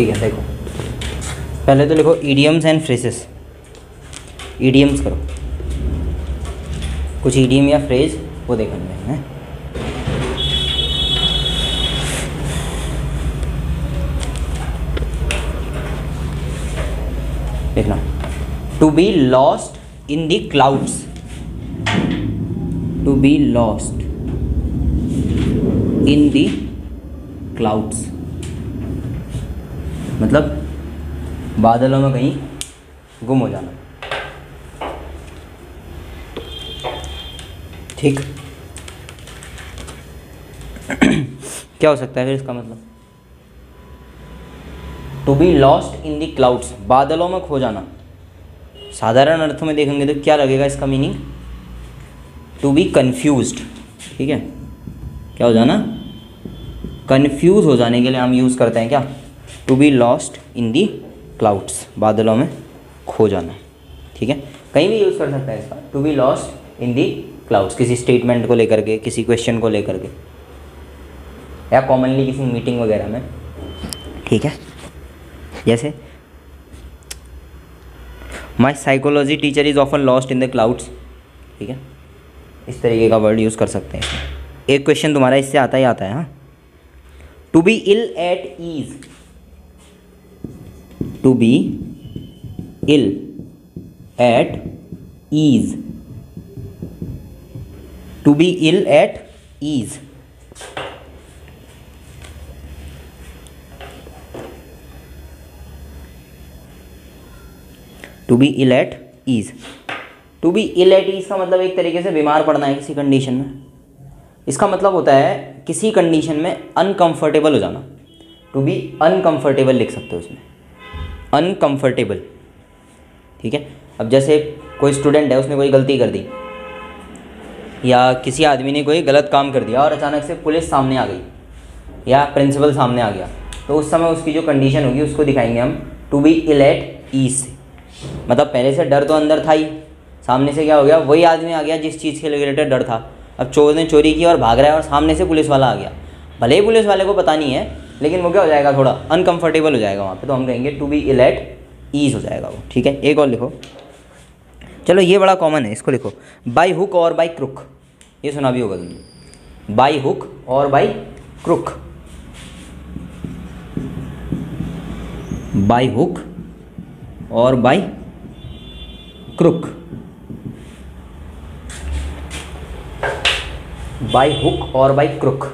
ठीक है, देखो पहले तो लिखो ईडियम्स एंड फ्रेजेस। ईडियम्स करो, कुछ ईडियम या फ्रेज वो देखेंगे हैं। देखना, to be lost in the clouds. To be lost in the clouds मतलब बादलों में कहीं गुम हो जाना। ठीक क्या हो सकता है फिर इसका मतलब? To be lost in the clouds, बादलों में खो जाना। साधारण अर्थों में देखेंगे तो क्या लगेगा इसका मीनिंग? To be confused. ठीक है, क्या हो जाना? कन्फ्यूज हो जाने के लिए हम यूज़ करते हैं क्या? To be lost in the clouds, बादलों में खो जाना। ठीक है, कहीं भी यूज़ कर सकता है इसका, to be lost in the clouds, किसी स्टेटमेंट को लेकर के, किसी क्वेश्चन को लेकर के, या कॉमनली किसी मीटिंग वगैरह में। ठीक है, जैसे my psychology teacher is often lost in the clouds. ठीक है, इस तरीके का वर्ड यूज़ कर सकते हैं। एक क्वेश्चन तुम्हारा इससे आता ही आता है। हाँ, to be ill at ease. To be ill at ease. To be ill at ease. To be ill at ease. To be ill at ease का मतलब एक तरीके से बीमार पड़ना है किसी कंडीशन में। इसका मतलब होता है किसी कंडीशन में अनकंफर्टेबल हो जाना। टू बी अनकंफर्टेबल लिख सकते हो इसमें, अनकंफर्टेबल। ठीक है, अब जैसे कोई स्टूडेंट है, उसने कोई गलती कर दी, या किसी आदमी ने कोई गलत काम कर दिया और अचानक से पुलिस सामने आ गई या प्रिंसिपल सामने आ गया, तो उस समय उसकी जो कंडीशन होगी उसको दिखाएंगे हम to be ill at ease से। मतलब पहले से डर तो अंदर था ही, सामने से क्या हो गया, वही आदमी आ गया जिस चीज़ के रिलेटेड डर था। अब चोर ने चोरी की और भाग रहा है और सामने से पुलिस वाला आ गया, भले ही पुलिस वाले को पता नहीं है, लेकिन वो क्या हो जाएगा, थोड़ा अनकंफर्टेबल हो जाएगा वहाँ पे, तो हम कहेंगे to be ill at ease हो जाएगा वो। ठीक है, एक और लिखो, चलो ये बड़ा कॉमन है, इसको लिखो बाई हुक और बाई क्रुक। ये सुना भी होगा तुमने, बाई हुक और बाई क्रुक। बाई हुक और बाई क्रुक। बाई हुक और बाई क्रुक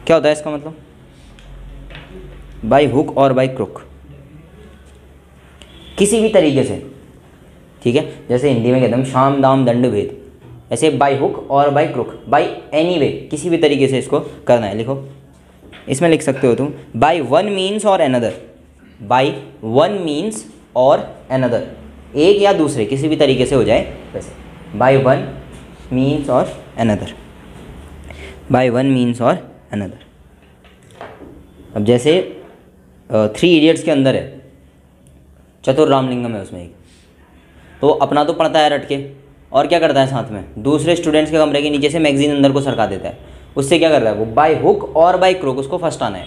क्या होता है इसका मतलब? बाई हुक और बाई क्रुक, किसी भी तरीके से। ठीक है, जैसे हिंदी में कहते हैं शाम दाम दंड भेद, ऐसे बाई हुक और by crook, by any way, किसी भी तरीके से इसको करना है। लिखो, इसमें लिख सकते हो तुम बाई वन मीन्स और अनदर। बाई वन मीन्स और अनदर, एक या दूसरे, किसी भी तरीके से हो जाए वैसे। बाई वन मीन्स और अनदर, बाई वन मीन्स और अनदर। अब जैसे 3 इडियट्स के अंदर है, चतुर रामलिंगम है उसमें एक, तो अपना तो पढ़ता है रट के, और क्या करता है साथ में दूसरे स्टूडेंट्स के कमरे के नीचे से मैगजीन अंदर को सरका देता है। उससे क्या कर रहा है वो, बाई हुक और बाई क्रुक उसको फर्स्ट आना है।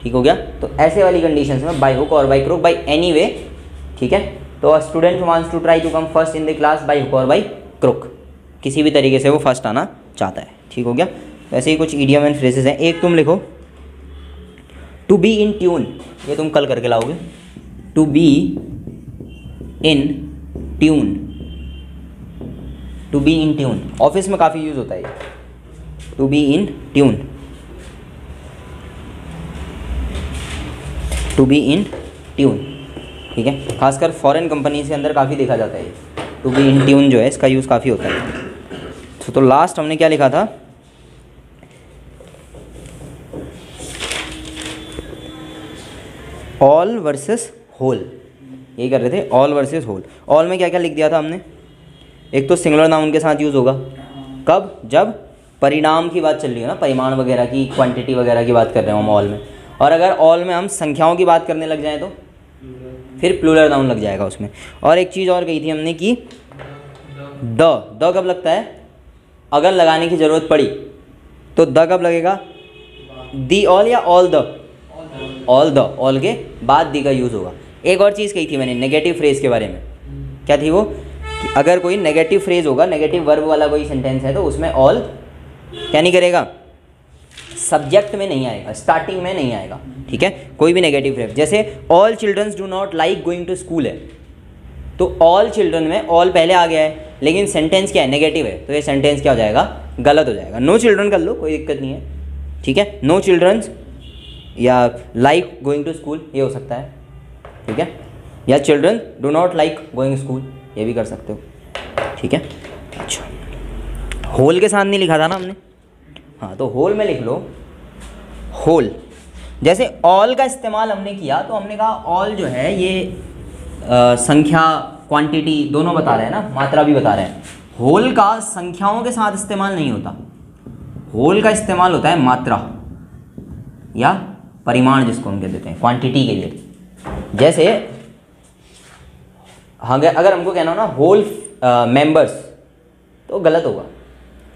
ठीक हो गया, तो ऐसे वाली कंडीशंस में बाई हुक और by crook, by any way. ठीक है, तो student wants to try to come first in the class by hook और बाई क्रुक, किसी भी तरीके से वो फर्स्ट आना चाहता है। ठीक हो गया, तो ऐसे ही कुछ इडियम एंड फ्रेजेस हैं। एक तुम लिखो टू बी इन ट्यून, ये तुम कल करके लाओगे। To be in tune, to be in tune, office में काफ़ी यूज़ होता है ये, to be in tune. To be in tune, ठीक है, खासकर फॉरेन कंपनी के अंदर काफ़ी देखा जाता है ये टू बी इन ट्यून जो है, इसका यूज़ काफ़ी होता है। तो लास्ट हमने क्या लिखा था, ऑल वर्सेस होल, यही कर रहे थे, ऑल वर्सेस होल। ऑल में क्या क्या लिख दिया था हमने, एक तो सिंगुलर नाउन के साथ यूज़ होगा, कब, जब परिणाम की बात चल रही है ना, परिमाण वगैरह की, क्वांटिटी वगैरह की बात कर रहे हो हम ऑल में। और अगर ऑल में हम संख्याओं की बात करने लग जाएं तो फिर प्लूरल नाउन लग जाएगा उसमें। और एक चीज़ और कही थी हमने कि द कब लगता है, अगर लगाने की ज़रूरत पड़ी तो द कब लगेगा, दी ऑल या all the, all the, all के बाद दी का यूज़ होगा। एक और चीज़ कही थी मैंने नेगेटिव फ्रेज के बारे में, क्या थी वो, कि अगर कोई नेगेटिव फ्रेज होगा, नेगेटिव वर्ब वाला कोई सेंटेंस है, तो उसमें ऑल क्या नहीं करेगा, सब्जेक्ट में नहीं आएगा, स्टार्टिंग में नहीं आएगा, ठीक है, कोई भी नेगेटिव फ्रेज। जैसे all childrens do not like going to school है, तो ऑल चिल्ड्रन में ऑल पहले आ गया है, लेकिन सेंटेंस क्या है, नेगेटिव है, तो ये सेंटेंस क्या हो जाएगा, गलत हो जाएगा। नो चिल्ड्रन कर लो, कोई दिक्कत नहीं है, ठीक है, नो चिल्ड्रंस या लाइक गोइंग टू स्कूल ये हो सकता है, ठीक है, या children do not like going school ये भी कर सकते हो, ठीक है। अच्छा, होल के साथ नहीं लिखा था ना हमने, हाँ, तो होल में लिख लो, होल। जैसे ऑल का इस्तेमाल हमने किया तो हमने कहा ऑल जो है ये संख्या, क्वांटिटी दोनों बता रहे हैं ना, मात्रा भी बता रहे हैं। होल का संख्याओं के साथ इस्तेमाल नहीं होता, होल का इस्तेमाल होता है मात्रा या परिमाण जिसको हम कह देते हैं, क्वांटिटी के लिए। जैसे अगर हमको कहना हो ना होल मेंबर्स तो गलत होगा,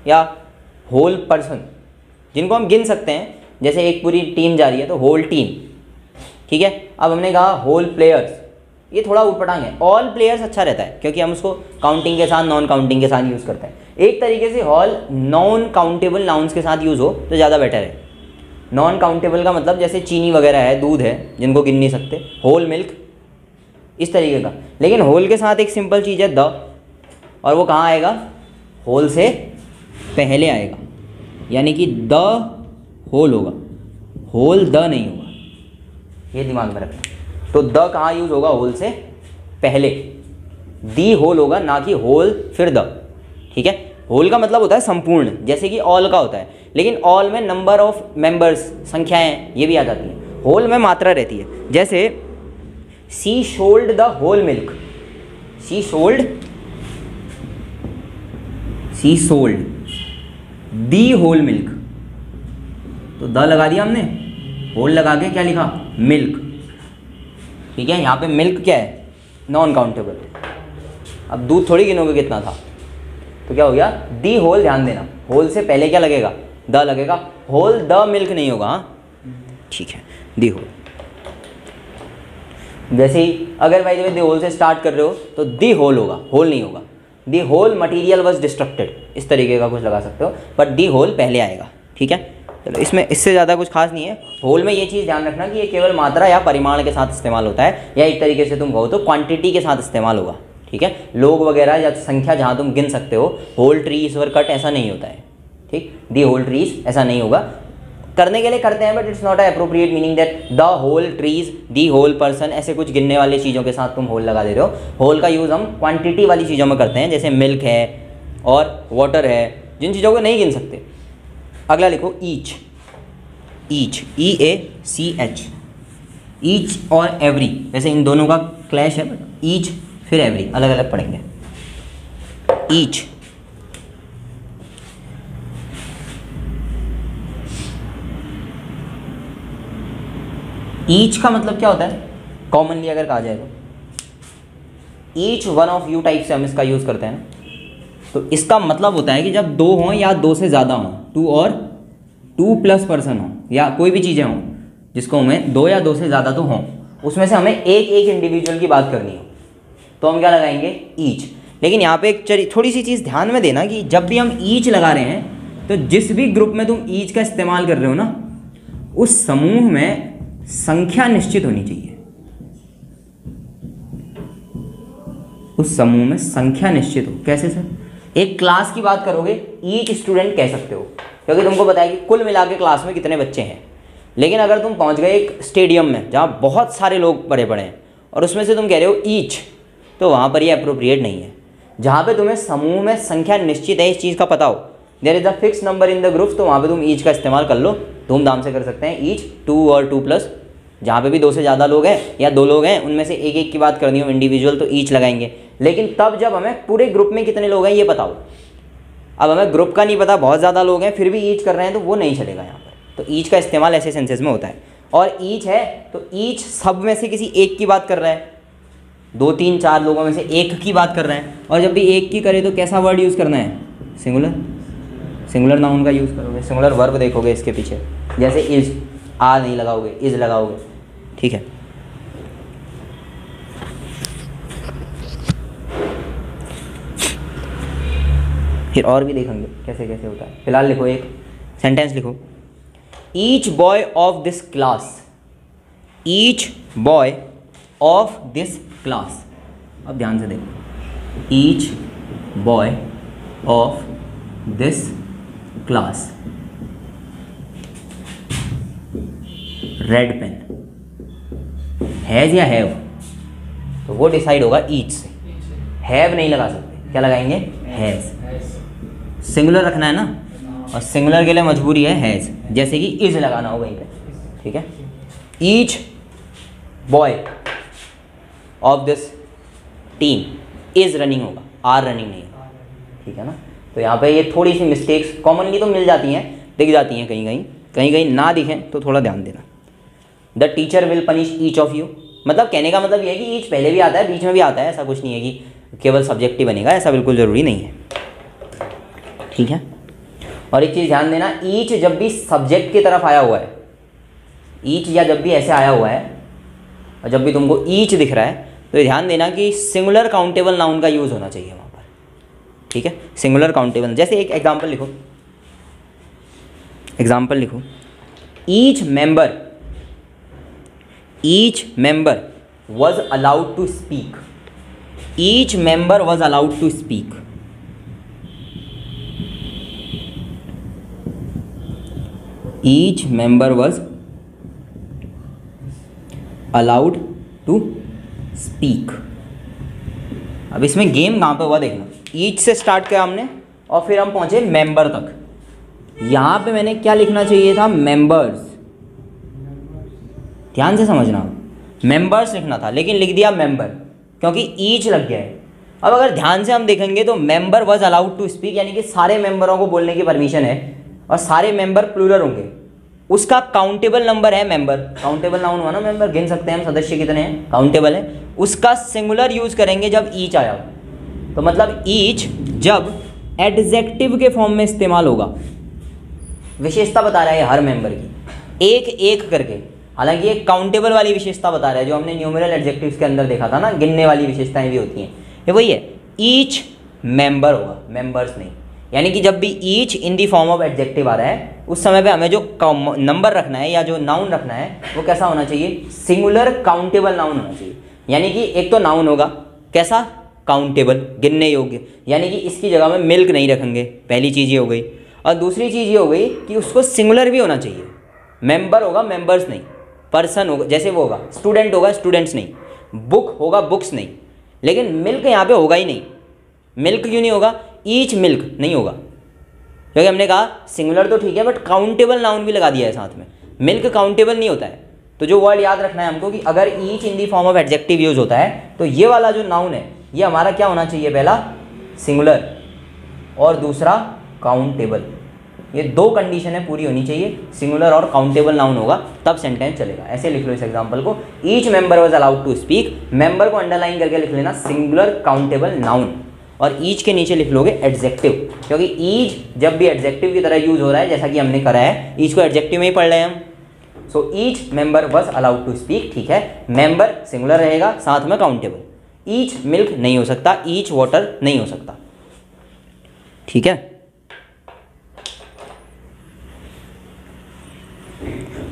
या होल पर्सन जिनको हम गिन सकते हैं, जैसे एक पूरी टीम जा रही है तो होल टीम, ठीक है। अब हमने कहा होल प्लेयर्स, ये थोड़ा ऊटपटांग है। ऑल प्लेयर्स अच्छा रहता है क्योंकि हम उसको काउंटिंग के साथ, नॉन काउंटिंग के साथ यूज़ करते हैं। एक तरीके से ऑल नॉन काउंटेबल नाउन्स के साथ यूज़ हो तो ज़्यादा बेटर है। नॉन काउंटेबल का मतलब जैसे चीनी वगैरह है, दूध है जिनको गिन नहीं सकते, होल मिल्क, इस तरीके का। लेकिन होल के साथ एक सिंपल चीज़ है द, और वो कहाँ आएगा, होल से पहले आएगा, यानी कि द होल होगा, होल द नहीं होगा, ये दिमाग में रखना। तो द कहाँ यूज़ होगा, होल से पहले, दी होल होगा, ना कि होल फिर द, ठीक है। होल का मतलब होता है संपूर्ण, जैसे कि ऑल का होता है, लेकिन ऑल में नंबर ऑफ मेंबर्स, संख्याएं ये भी आ जाती हैं। होल में मात्रा रहती है। जैसे she sold the whole milk, she sold the whole milk, तो द लगा दिया हमने, होल लगा के क्या लिखा, मिल्क, ठीक है। यहाँ पे मिल्क क्या है, नॉन काउंटेबल। अब दूध थोड़ी गिनोगे कितना था, तो क्या हो गया, दी होल, ध्यान देना, होल से पहले क्या लगेगा, द लगेगा, होल द मिल्क नहीं होगा, ठीक है, दी होल। जैसे ही अगर भाई दी होल से स्टार्ट कर रहे हो तो दी होल होगा, होल नहीं होगा, the whole material was destructed, इस तरीके का कुछ लगा सकते हो, बट दी होल पहले आएगा, ठीक है। चलो, इसमें इससे ज़्यादा कुछ खास नहीं है। होल में ये चीज़ ध्यान रखना कि ये केवल मात्रा या परिमाण के साथ इस्तेमाल होता है, या एक तरीके से तुम कहो तो क्वांटिटी के साथ इस्तेमाल होगा, ठीक है। लोग वगैरह या संख्या जहाँ तुम गिन सकते हो, होल ट्रीज वर कट, ऐसा नहीं होता है, ठीक, दी होल ट्रीज ऐसा नहीं होगा। करने के लिए करते हैं but it's not appropriate meaning that the whole trees, the whole person, ऐसे कुछ गिनने वाली चीज़ों के साथ तुम होल लगा दे रहे हो। होल का यूज़ हम क्वांटिटी वाली चीज़ों में करते हैं, जैसे मिल्क है और वाटर है, जिन चीज़ों को नहीं गिन सकते। अगला लिखो ईच, ईच, EACH, ईच और एवरी, वैसे इन दोनों का क्लैश है, बट ईच फिर एवरी अलग अलग पढ़ेंगे। ईच, ईच का मतलब क्या होता है, कॉमनली अगर कहा जाए तो each one of you type से हम इसका यूज़ करते हैं ना, तो इसका मतलब होता है कि जब दो हों या दो से ज़्यादा हों, टू और टू प्लस पर्सन हो, या कोई भी चीज़ें हों जिसको हमें दो या दो से ज़्यादा तो हों, उसमें से हमें एक एक इंडिविजुअल की बात करनी हो, तो हम क्या लगाएंगे, ईच। लेकिन यहाँ पे एक थोड़ी सी चीज़ ध्यान में देना कि जब भी हम ईच लगा रहे हैं तो जिस भी ग्रुप में तुम ईच का इस्तेमाल कर रहे हो ना, उस समूह में संख्या निश्चित होनी चाहिए, उस समूह में संख्या निश्चित हो। कैसे सर, एक क्लास की बात करोगे, ईच स्टूडेंट कह सकते हो, क्योंकि तुमको पता है कि कुल मिला के क्लास में कितने बच्चे हैं। लेकिन अगर तुम पहुंच गए एक स्टेडियम में जहाँ बहुत सारे लोग पड़े पड़े हैं और उसमें से तुम कह रहे हो ईच, तो वहाँ पर ये अप्रोप्रिएट नहीं है। जहाँ पे तुम्हें समूह में संख्या निश्चित है, इस चीज़ का पता हो, there is a fix number in the group, तो वहाँ पे तुम ईच का इस्तेमाल कर लो, धूमधाम से कर सकते हैं। ईच, टू और टू प्लस, जहाँ पे भी दो से ज़्यादा लोग हैं या दो लोग हैं, उनमें से एक एक की बात करनी हो इंडिविजुअल, तो ईच लगाएंगे। लेकिन तब जब हमें पूरे ग्रुप में कितने लोग हैं ये बताओ। अब हमें ग्रुप का नहीं पता, बहुत ज़्यादा लोग हैं फिर भी ईच कर रहे हैं, तो वो नहीं चलेगा यहाँ पर। तो ईच का इस्तेमाल ऐसे सेंसेस में होता है। और ईच है तो ईच सब में से किसी एक की बात कर रहा है, दो तीन चार लोगों में से एक की बात कर रहे हैं। और जब भी एक की करे तो कैसा वर्ड यूज़ करना है, सिंगुलर, सिंगुलर नाउन का यूज़ करोगे, सिंगुलर वर्ब देखोगे इसके पीछे, जैसे इज, आ नहीं लगाओगे, इज लगाओगे। ठीक है। फिर और भी देखेंगे कैसे कैसे होता है। फिलहाल लिखो, एक सेंटेंस लिखो, each boy of this class, each boy of this class. अब ध्यान से देखो, each boy of this class red pen, has या हैव, तो वो डिसाइड होगा ईच से। हैव नहीं लगा सकते, क्या लगाएंगे, हैज़। सिंगुलर रखना है ना, और सिंगुलर के लिए मजबूरी है हैज़, जैसे कि इज लगाना हो वहीं पे, ठीक है। Each boy of this team is running होगा, आर रनिंग नहीं होगा, ठीक है ना। तो यहाँ पे ये थोड़ी सी मिस्टेक्स कॉमनली तो मिल जाती हैं, दिख जाती हैं, कहीं कहीं ना दिखें तो थोड़ा ध्यान देना। The teacher will punish each of you, मतलब कहने का मतलब ये है कि ईच पहले भी आता है, बीच में भी आता है, ऐसा कुछ नहीं है कि केवल सब्जेक्ट ही बनेगा, ऐसा बिल्कुल ज़रूरी नहीं है, ठीक है। और एक चीज़ ध्यान देना, ईच जब भी सब्जेक्ट की तरफ आया हुआ है, ईच या जब भी ऐसे आया हुआ है और जब भी तुमको ईच दिख रहा है, तो ध्यान देना कि सिंगुलर काउंटेबल नाउन का यूज़ होना चाहिए वहाँ पर, ठीक है। सिंगुलर काउंटेबल, जैसे एक एग्जाम्पल लिखो, एग्जाम्पल लिखो, each member was allowed to speak, each member was allowed to speak, each member was allowed to speak। अब इसमें गेम कहाँ पे हुआ देखना, ईच से स्टार्ट किया हमने और फिर हम पहुंचे मेंबर तक। यहाँ पे मैंने क्या लिखना चाहिए था, मेंबर्स, ध्यान से समझना, मेंबर्स लिखना था, लेकिन लिख दिया मेंबर, क्योंकि ईच लग गया है। अब अगर ध्यान से हम देखेंगे तो member was allowed to speak, यानी कि सारे मेंबरों को बोलने की परमिशन है, और सारे मेंबर प्लूरल होंगे, उसका काउंटेबल नंबर है मेंबर, काउंटेबल नाउन हुआ ना मेंबर, गिन सकते हैं हम सदस्य कितने हैं, काउंटेबल है। उसका सिंगुलर यूज करेंगे जब ईच आया, तो मतलब ईच जब एडजेक्टिव के फॉर्म में इस्तेमाल होगा, विशेषता बता रहा है हर मेंबर की एक एक करके, हालांकि ये काउंटेबल वाली विशेषता बता रहा है जो हमने न्यूमेरल एडजेक्टिव्स के अंदर देखा था ना, गिनने वाली विशेषताएं भी होती हैं, ये वही है, ईच मेंबर होगा, मेंबर्स नहीं। यानी कि जब भी each in the form of adjective आ रहा है, उस समय पे हमें जो नंबर रखना है या जो नाउन रखना है वो कैसा होना चाहिए, सिंगुलर काउंटेबल नाउन होना चाहिए। यानी कि एक तो नाउन होगा कैसा, काउंटेबल, गिनने योग्य, यानी कि इसकी जगह में मिल्क नहीं रखेंगे, पहली चीज़ ये हो गई। और दूसरी चीज़ ये हो गई कि उसको सिंगुलर भी होना चाहिए, मेंबर होगा मेंबर्स नहीं, पर्सन होगा जैसे वो होगा, स्टूडेंट होगा स्टूडेंट्स नहीं, बुक होगा बुक्स नहीं, लेकिन मिल्क यहाँ पे होगा ही नहीं। मिल्क क्यों नहीं होगा, ईच मिल्क नहीं होगा, क्योंकि हमने कहा सिंगुलर तो ठीक है बट काउंटेबल नाउन भी लगा दिया है साथ में, मिल्क काउंटेबल नहीं होता है। तो जो वर्ड याद रखना है हमको कि अगर each in the form of adjective use होता है तो ये वाला जो नाउन है ये हमारा क्या होना चाहिए, पहला सिंगुलर और दूसरा काउंटेबल। ये दो कंडीशन है पूरी होनी चाहिए, सिंगुलर और काउंटेबल नाउन होगा तब सेंटेंस चलेगा। ऐसे लिख लो इस एग्जांपल को, each member was allowed to speak, member को अंडरलाइन करके लिख लेना सिंगुलर काउंटेबल नाउन, और ईच के नीचे लिख लोगे एडजेक्टिव, क्योंकि ईच जब भी एडजेक्टिव की तरह यूज हो रहा है जैसा कि हमने करा है, ईच को एडजेक्टिव में ही पढ़ रहे हैं हम। So each member was allowed to speak, ठीक है, मेंबर सिंगुलर रहेगा साथ में काउंटेबल। ईच मिल्क नहीं हो सकता, ईच वाटर नहीं हो सकता, ठीक है।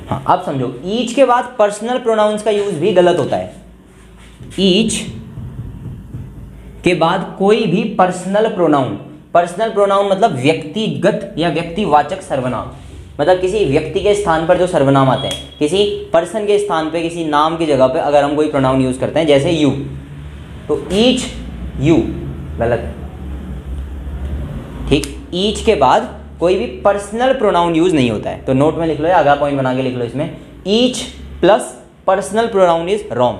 हाँ अब समझो, ईच के बाद पर्सनल प्रोनाउंस का यूज भी गलत होता है। ईच के बाद कोई भी पर्सनल प्रोनाउन मतलब व्यक्तिगत या व्यक्तिवाचक सर्वनाम, मतलब किसी व्यक्ति के स्थान पर जो सर्वनाम आते हैं, किसी पर्सन के स्थान पे किसी नाम की जगह पे अगर हम कोई प्रोनाउन यूज करते हैं जैसे यू, तो ईच यू गलत है, ठीक। ईच के बाद कोई भी पर्सनल प्रोनाउन यूज नहीं होता है, तो नोट में लिख लो या अगला पॉइंट बना के लिख लो इसमें, each plus personal pronoun is wrong,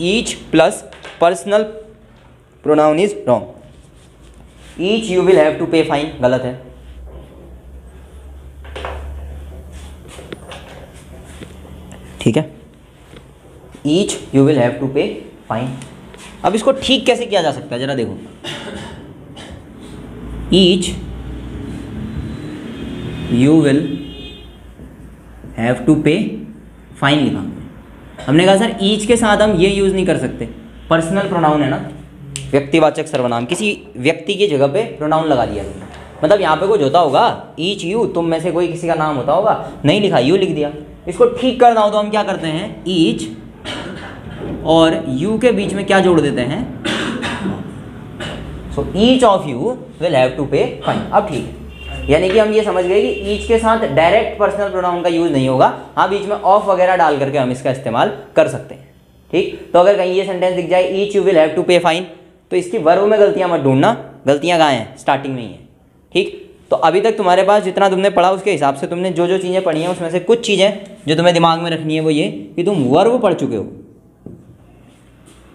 each plus personal pronoun is wrong. Each you will have to pay fine गलत है, ठीक है, each you will have to pay fine. अब इसको ठीक कैसे किया जा सकता है जरा देखो, each you will have to pay fine लिखा, हमने कहा सर ईच के साथ हम ये यूज़ नहीं कर सकते, पर्सनल प्रोनाउन है ना, व्यक्तिवाचक सर्वनाम, किसी व्यक्ति की जगह पे प्रोनाउन लगा दिया तुमने। मतलब यहाँ पे कुछ होता होगा, ईच यू, तुम में से कोई किसी का नाम होता होगा, नहीं लिखा यू लिख दिया। इसको ठीक करना हो तो हम क्या करते हैं, ईच और यू के बीच में क्या जोड़ देते हैं, so each of you will have to pay fine. अब ठीक है, यानी कि हम ये समझ गए कि ईच के साथ डायरेक्ट पर्सनल प्रोनाउन का यूज़ नहीं होगा, हाँ बीच में ऑफ वगैरह डाल करके हम इसका इस्तेमाल कर सकते हैं। ठीक, तो अगर कहीं ये सेंटेंस दिख जाए each you will have to pay fine, तो इसकी वर्ब में गलतियाँ मत ढूंढना, गलतियाँ कहाँ हैं, स्टार्टिंग में ही है। ठीक, तो अभी तक तुम्हारे पास जितना तुमने पढ़ा उसके हिसाब से तुमने जो जो चीज़ें पढ़ी हैं उसमें से कुछ चीज़ें जो तुम्हें दिमाग में रखनी है वो ये कि तुम वर्ब पढ़ चुके हो।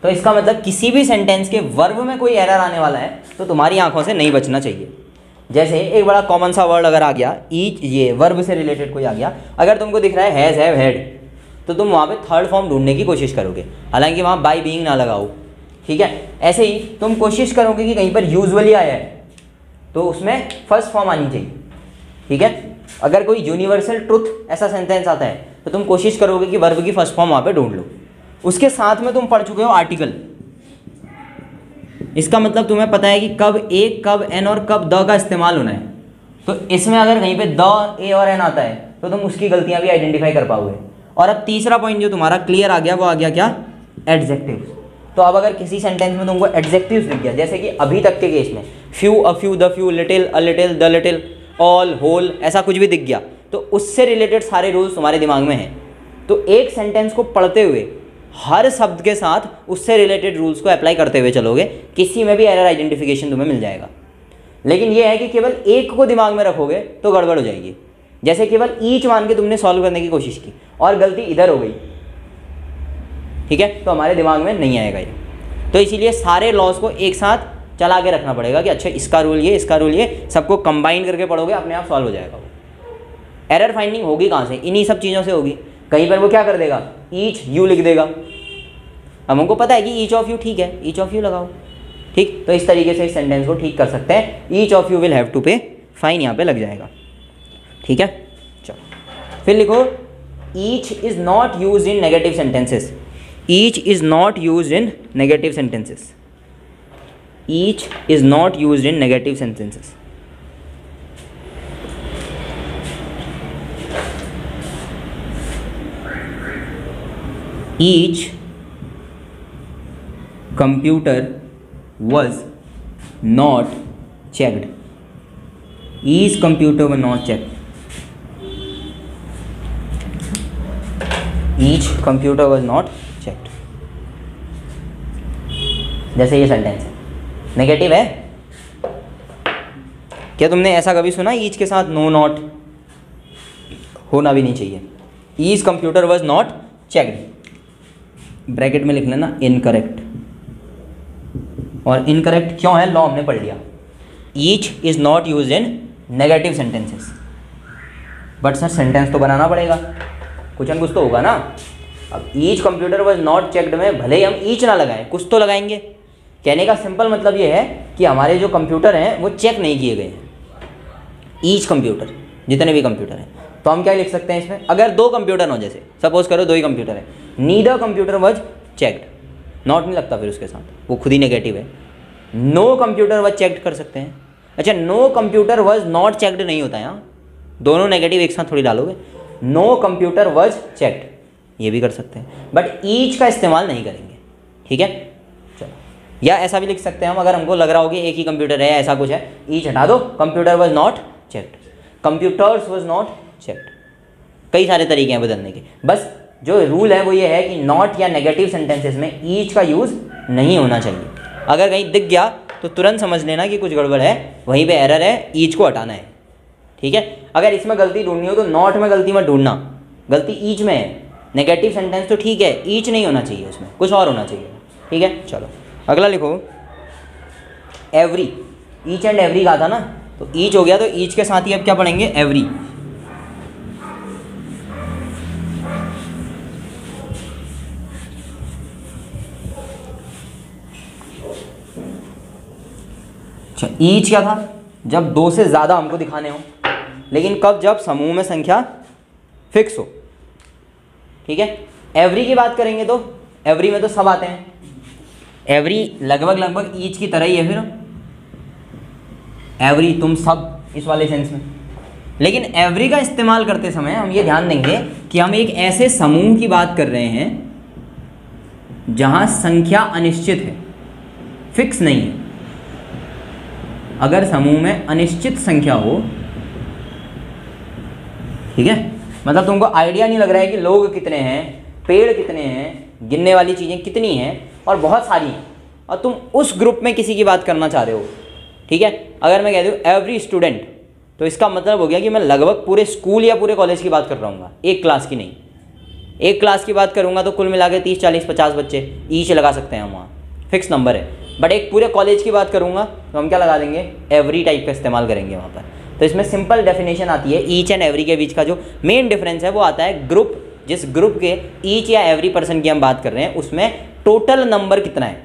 तो इसका मतलब किसी भी सेंटेंस के वर्ब में कोई एरर आने वाला है तो तुम्हारी आंखों से नहीं बचना चाहिए। जैसे एक बड़ा कॉमन सा वर्ड अगर आ गया, ईच, ये वर्ब से रिलेटेड कोई आ गया, अगर तुमको दिख रहा है हैज़, हैव, हैड, तो तुम वहाँ पे थर्ड फॉर्म ढूंढने की कोशिश करोगे, हालांकि वहाँ बाय बीइंग ना लगाओ। ठीक है, ऐसे ही तुम कोशिश करोगे कि कहीं पर यूजुअली आया है तो उसमें फर्स्ट फॉर्म आनी चाहिए। ठीक है, अगर कोई यूनिवर्सल ट्रुथ ऐसा सेंटेंस आता है तो तुम कोशिश करोगे कि वर्ब की फर्स्ट फॉर्म वहाँ पे ढूंढ लो। उसके साथ में तुम पढ़ चुके हो आर्टिकल, इसका मतलब तुम्हें पता है कि कब एक, कब एन और कब द का इस्तेमाल होना है। तो इसमें अगर कहीं पे द, ए और एन आता है तो तुम उसकी गलतियाँ भी आइडेंटिफाई कर पाओगे। और अब तीसरा पॉइंट जो तुम्हारा क्लियर आ गया वो आ गया क्या, एडजेक्टिव्स। तो अब अगर किसी सेंटेंस में तुमको एडजेक्टिव्स दिख गया, जैसे कि अभी तक के केस में few, a few, the few, little, a little, the little, all, whole, ऐसा कुछ भी दिख गया, तो उससे रिलेटेड सारे रूल्स तुम्हारे दिमाग में हैं। तो एक सेंटेंस को पढ़ते हुए हर शब्द के साथ उससे रिलेटेड रूल्स को अप्लाई करते हुए चलोगे, किसी में भी एरर आइडेंटिफिकेशन तुम्हें मिल जाएगा। लेकिन यह है कि केवल एक को दिमाग में रखोगे तो गड़बड़ हो जाएगी। जैसे केवल ईच मान के तुमने सॉल्व करने की कोशिश की और गलती इधर हो गई, ठीक है, तो हमारे दिमाग में नहीं आएगा ये। तो इसीलिए सारे लॉज को एक साथ चला के रखना पड़ेगा कि अच्छा इसका रूल ये, इसका रूल ये, सबको कंबाइन करके पढ़ोगे, अपने आप सॉल्व हो जाएगा वो। एरर फाइंडिंग होगी कहाँ से, इन्हीं सब चीज़ों से होगी। कहीं पर वो क्या कर देगा, ईच यू लिख देगा, अब हमको पता है कि ईच ऑफ यू ठीक है, ईच ऑफ यू लगाओ। ठीक, तो इस तरीके से इस सेंटेंस को ठीक कर सकते हैं, each of you will have to pay fine यहाँ पे लग जाएगा। ठीक है, चलो फिर लिखो, each is not use in negative sentences. Each is not used in negative sentences. Each is not used in negative sentences. Each computer was not checked. Each computer was not checked. Each computer was not checked. जैसे ये sentence है, negative है। क्या तुमने ऐसा कभी सुना each के साथ नो, नॉट? होना भी नहीं चाहिए। Each computer was not checked, bracket में लिख लेना इनकरेक्ट। और इनकरेक्ट क्यों है, लॉ हमने पढ़ लिया। Each is not use in negative sentences. But sir sentence तो बनाना पड़ेगा, कुछ न कुछ तो होगा ना। अब each computer was not checked में भले ही हम ईच ना लगाएं, कुछ तो लगाएंगे। कहने का सिंपल मतलब ये है कि हमारे जो कंप्यूटर हैं वो चेक नहीं किए गए हैं। ईच कंप्यूटर, जितने भी कंप्यूटर हैं, तो हम क्या लिख सकते हैं इसमें, अगर दो कंप्यूटर हो, जैसे सपोज करो दो ही कंप्यूटर है, neither computer was checked, not नहीं लगता फिर उसके साथ, वो खुद ही नेगेटिव है। नो कंप्यूटर वाज चेक्ड कर सकते हैं। अच्छा, no computer was not checked नहीं होता है, यहाँ दोनों नेगेटिव एक साथ थोड़ी डालोगे। नो कंप्यूटर वाज चेक्ड ये भी कर सकते हैं, बट ईच का इस्तेमाल नहीं करेंगे। ठीक है, चलो, या ऐसा भी लिख सकते हैं हम, अगर हमको लग रहा हो कि एक ही कंप्यूटर है, ऐसा कुछ है, ईच हटा दो, computer was not checked, computers was not checked. कई सारे तरीके हैं बदलने के, बस जो रूल है वो ये है कि नॉट या नेगेटिव सेंटेंसेस में ईच का यूज़ नहीं होना चाहिए। अगर कहीं दिख गया तो तुरंत समझ लेना कि कुछ गड़बड़ है, वहीं पे एरर है, ईच को हटाना है। ठीक है, अगर इसमें गलती ढूंढनी हो तो नॉट में गलती मत ढूंढना, गलती ईच में है। नेगेटिव सेंटेंस तो ठीक है, ईच नहीं होना चाहिए, उसमें कुछ और होना चाहिए। ठीक है, चलो अगला लिखो, एवरी। ईच एंड एवरी कहा था ना, तो ईच हो गया, तो ईच के साथ ही अब क्या पढ़ेंगे, एवरी। अच्छा, ईच क्या था, जब दो से ज़्यादा हमको दिखाने हो, लेकिन कब, जब समूह में संख्या फिक्स हो। ठीक है, एवरी की बात करेंगे तो एवरी में तो सब आते हैं, एवरी लगभग ईच की तरह ही है, फिर एवरी तुम सब इस वाले सेंस में। लेकिन एवरी का इस्तेमाल करते समय हम ये ध्यान देंगे कि हम एक ऐसे समूह की बात कर रहे हैं जहां संख्या अनिश्चित है, फिक्स नहीं है। अगर समूह में अनिश्चित संख्या हो, ठीक है, मतलब तुमको आइडिया नहीं लग रहा है कि लोग कितने हैं, पेड़ कितने हैं, गिनने वाली चीज़ें कितनी हैं और बहुत सारी हैं, और तुम उस ग्रुप में किसी की बात करना चाह रहे हो, ठीक है। अगर मैं कह दूँ एवरी स्टूडेंट, तो इसका मतलब हो गया कि मैं लगभग पूरे स्कूल या पूरे कॉलेज की बात कर रहा हूँ, एक क्लास की नहीं। एक क्लास की बात करूँगा तो कुल मिला के 30, 40, 50 बच्चे ईच लगा सकते हैं हम, वहाँ फिक्स नंबर है। बट एक पूरे कॉलेज की बात करूँगा तो हम क्या लगा देंगे, एवरी टाइप का इस्तेमाल करेंगे वहाँ पर। तो इसमें सिंपल डेफिनेशन आती है, ईच एंड एवरी के बीच का जो मेन डिफरेंस है वो आता है ग्रुप, जिस ग्रुप के ईच या एवरी पर्सन की हम बात कर रहे हैं उसमें टोटल नंबर कितना है।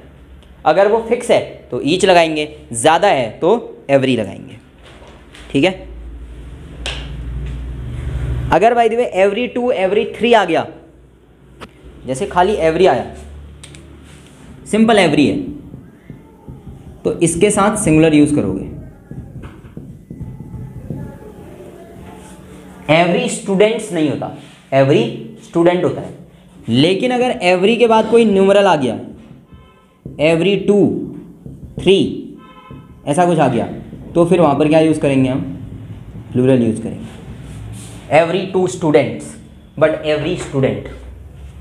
अगर वो फिक्स है तो ईच लगाएंगे, ज़्यादा है तो एवरी लगाएंगे, ठीक है। अगर by the way every 2, every 3 आ गया, जैसे खाली एवरी आया, सिंपल एवरी है, तो इसके साथ सिंगुलर यूज करोगे। एवरी स्टूडेंट्स नहीं होता, एवरी स्टूडेंट होता है। लेकिन अगर एवरी के बाद कोई न्यूमरल आ गया, एवरी 2, 3 ऐसा कुछ आ गया, तो फिर वहाँ पर क्या यूज़ करेंगे हम, प्लूरल यूज़ करेंगे। Every 2 students, but every student,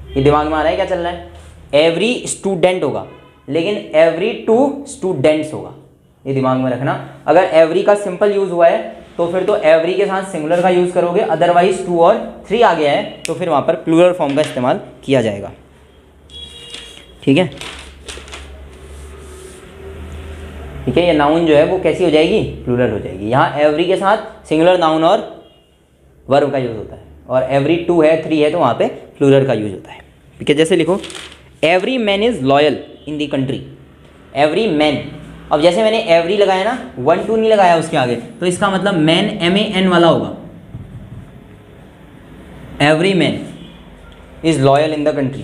ये दिमाग में आ रहा है क्या चल रहा है। एवरी स्टूडेंट होगा लेकिन एवरी 2 स्टूडेंट्स होगा, ये दिमाग में रखना। अगर एवरी का सिंपल यूज़ हुआ है तो फिर तो एवरी के साथ सिंगुलर का यूज़ करोगे, अदरवाइज 2 और 3 आ गया है तो फिर वहाँ पर प्लूरल फॉर्म का इस्तेमाल किया जाएगा, ठीक है। ठीक है, ये नाउन जो है वो कैसी हो जाएगी, प्लूरल हो जाएगी। यहाँ एवरी के साथ सिंगुलर नाउन और वर्ब का यूज़ होता है, और एवरी 2 है, 3 है तो वहाँ पे प्लूरल का यूज़ होता है, ठीक है। जैसे लिखो every man is loyal in the country, every man. अब जैसे मैंने एवरी लगाया ना, 1, 2 नहीं लगाया उसके आगे, तो इसका मतलब मैन MAN वाला होगा। Every man is loyal in the country,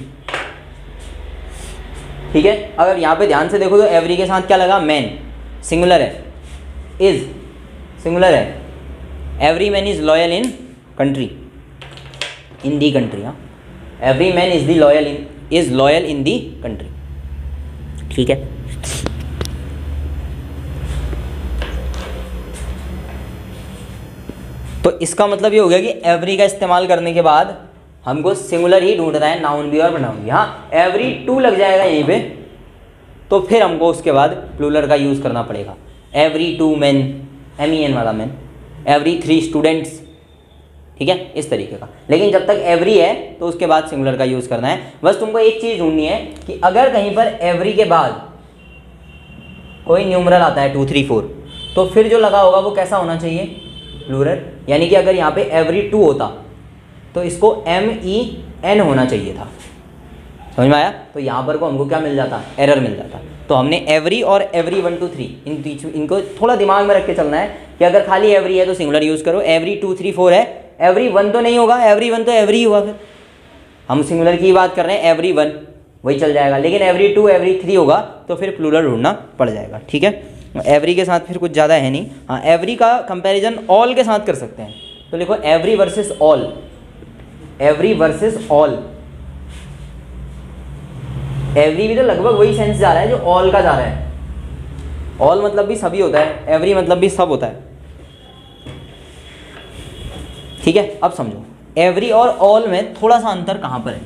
ठीक है। अगर यहाँ पे ध्यान से देखो तो एवरी के साथ क्या लगा, मैन सिंगुलर है, इज सिंगुलर है, every man is loyal in country, in the country. हाँ, every man is loyal in the country, ठीक है। तो इसका मतलब ये हो गया कि एवरी का इस्तेमाल करने के बाद हमको सिंगुलर ही ढूंढना है, नाउन भी और प्रोनाउन भी। हाँ, एवरी 2 लग जाएगा यहीं पे, तो फिर हमको उसके बाद प्लूरल का यूज़ करना पड़ेगा। एवरी 2 मैन, MEN वाला मैन, एवरी 3 स्टूडेंट्स, ठीक है, इस तरीके का। लेकिन जब तक एवरी है तो उसके बाद सिंगुलर का यूज़ करना है। बस तुमको एक चीज़ ढूंढनी है कि अगर कहीं पर एवरी के बाद कोई न्यूमरल आता है 2, 3, 4, तो फिर जो लगा होगा वो कैसा होना चाहिए, प्लूरल। यानी कि अगर यहाँ पे एवरी 2 होता तो इसको MEN होना चाहिए था, समझ में आया। तो यहाँ पर को हमको क्या मिल जाता, एरर मिल जाता। तो हमने एवरी और एवरी 1, 2, 3 इनको थोड़ा दिमाग में रख के चलना है कि अगर खाली एवरी है तो सिंगुलर यूज़ करो, एवरी 2, 3, 4 है, एवरी 1 तो नहीं होगा, एवरी 1 तो एवरी हुआ, फिर हम सिंगुलर की बात कर रहे हैं, एवरी 1 वही चल जाएगा। लेकिन एवरी 2, एवरी 3 होगा तो फिर प्लूरल ढूंढना पड़ जाएगा, ठीक है। एवरी के साथ फिर कुछ ज़्यादा है नहीं। हाँ, एवरी का कंपैरिजन ऑल के साथ कर सकते हैं, तो लिखो every versus all, every versus all. Every भी तो लगभग वही सेंस जा रहा है जो ऑल का जा रहा है। ऑल मतलब भी सभी होता है, एवरी मतलब भी सब होता है, ठीक है। अब समझो एवरी और ऑल में थोड़ा सा अंतर कहाँ पर है,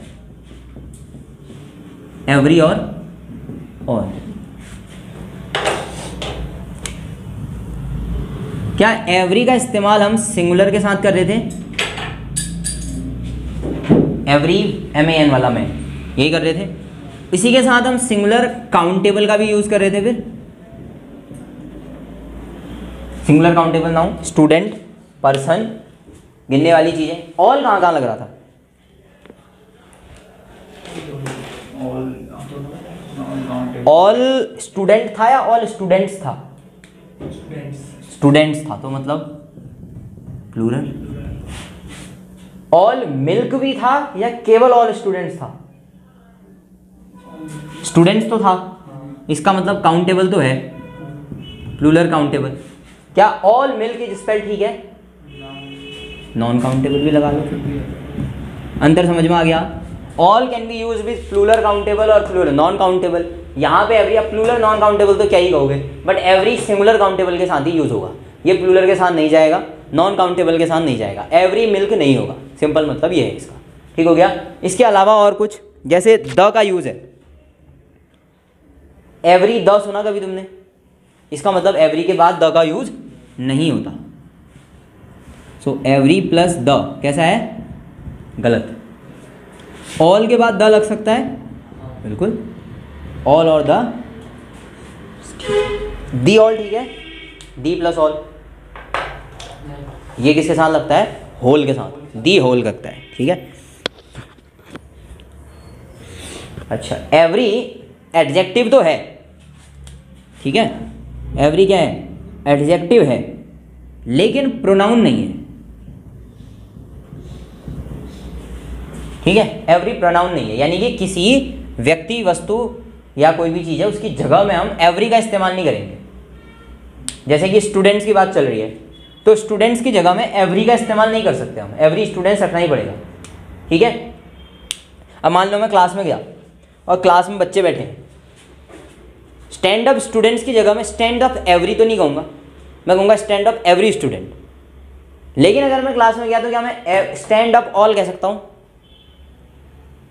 एवरी और ऑल। क्या एवरी का इस्तेमाल हम सिंगुलर के साथ कर रहे थे, एवरी MAN वाला में यही कर रहे थे। इसी के साथ हम सिंगुलर काउंटेबल का भी यूज कर रहे थे, फिर singular countable noun, student, person, गिनने वाली चीजें। ऑल कहाँ कहाँ लग रहा था, ऑल स्टूडेंट था या ऑल स्टूडेंट्स था, स्टूडेंट्स था, तो मतलब प्लूरल। ऑल मिल्क भी था या केवल ऑल स्टूडेंट्स था? स्टूडेंट्स तो था, इसका मतलब काउंटेबल तो है, प्लूरल काउंटेबल। क्या ऑल मिल्क इज स्पेल ठीक है? नॉन काउंटेबल भी लगा लो, अंतर समझ में आ गया। All can be use with plural countable और प्लूरल नॉन काउंटेबल। यहाँ पे एवरी, अब प्लूरल नॉन काउंटेबल तो क्या ही कहोगे, बट एवरी सिंगुलर काउंटेबल के साथ ही यूज होगा। ये प्लूरल के साथ नहीं जाएगा, नॉन काउंटेबल के साथ नहीं जाएगा, एवरी मिल्क नहीं होगा, सिंपल मतलब ये है इसका। ठीक हो गया। इसके अलावा और कुछ, जैसे द का यूज है, एवरी द सुना कभी तुमने? इसका मतलब एवरी के बाद द का यूज नहीं होता। सो एवरी प्लस द कैसा है? गलत। ऑल के बाद द लग सकता है, बिल्कुल, ऑल और द, दी ऑल ठीक है, दी प्लस ऑल। ये किसके साथ लगता है? होल के साथ, दी होल लगता है, ठीक है। अच्छा, एवरी एडजेक्टिव तो है, ठीक है, एवरी क्या है? एडजेक्टिव है, लेकिन प्रोनाउन नहीं है, ठीक है। एवरी प्रोनाउन नहीं है, यानी कि किसी व्यक्ति, वस्तु या कोई भी चीज़ है उसकी जगह में हम एवरी का इस्तेमाल नहीं करेंगे। जैसे कि स्टूडेंट्स की बात चल रही है, तो स्टूडेंट्स की जगह में एवरी का इस्तेमाल नहीं कर सकते हम, एवरी स्टूडेंट्स रखना ही पड़ेगा, ठीक है। अब मान लो मैं क्लास में गया और क्लास में बच्चे बैठे हैं, स्टैंड अप स्टूडेंट्स की जगह में स्टैंड अप एवरी तो नहीं कहूँगा, मैं कहूँगा स्टैंड अप एवरी स्टूडेंट। लेकिन अगर मैं क्लास में गया तो क्या मैं स्टैंड अप ऑल कह सकता हूँ?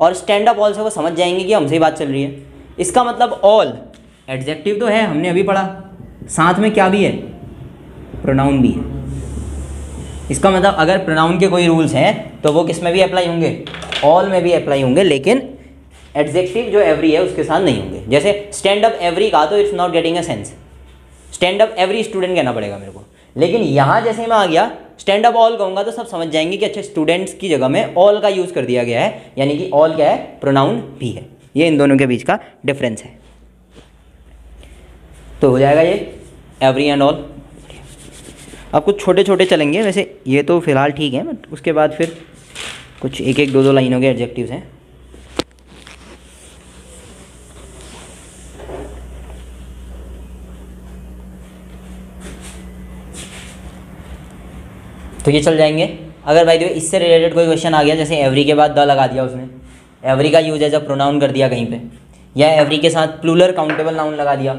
और स्टैंड अप ऑल से वो समझ जाएंगे कि हमसे ही बात चल रही है। इसका मतलब ऑल एडजेक्टिव तो है, हमने अभी पढ़ा, साथ में क्या भी है? प्रोनाउन भी है। इसका मतलब अगर प्रोनाउन के कोई रूल्स हैं तो वो किस में भी अप्लाई होंगे? ऑल में भी अप्लाई होंगे, लेकिन एडजेक्टिव जो एवरी है उसके साथ नहीं होंगे। जैसे स्टैंड अप एवरी कहा तो it's not getting a sense, stand up every student कहना पड़ेगा मेरे को। लेकिन यहाँ जैसे मैं आ गया स्टैंड अप ऑल कहूँगा तो सब समझ जाएंगे कि अच्छा स्टूडेंट्स की जगह में ऑल का यूज़ कर दिया गया है, यानी कि ऑल क्या है? प्रोनाउन भी है। ये इन दोनों के बीच का डिफरेंस है। तो हो जाएगा ये एवरी एंड ऑल। अब कुछ छोटे छोटे चलेंगे, वैसे ये तो फिलहाल ठीक है, बट उसके बाद फिर कुछ एक एक दो दो लाइनों के एडजेक्टिव्स हैं। तो ये चल जाएंगे। अगर भाई देखो इससे रिलेटेड कोई क्वेश्चन आ गया, जैसे एवरी के बाद द लगा दिया उसने, एवरी का यूज एज अ प्रोनाउन कर दिया कहीं पे, या एवरी के साथ प्लूरल काउंटेबल नाउन लगा दिया,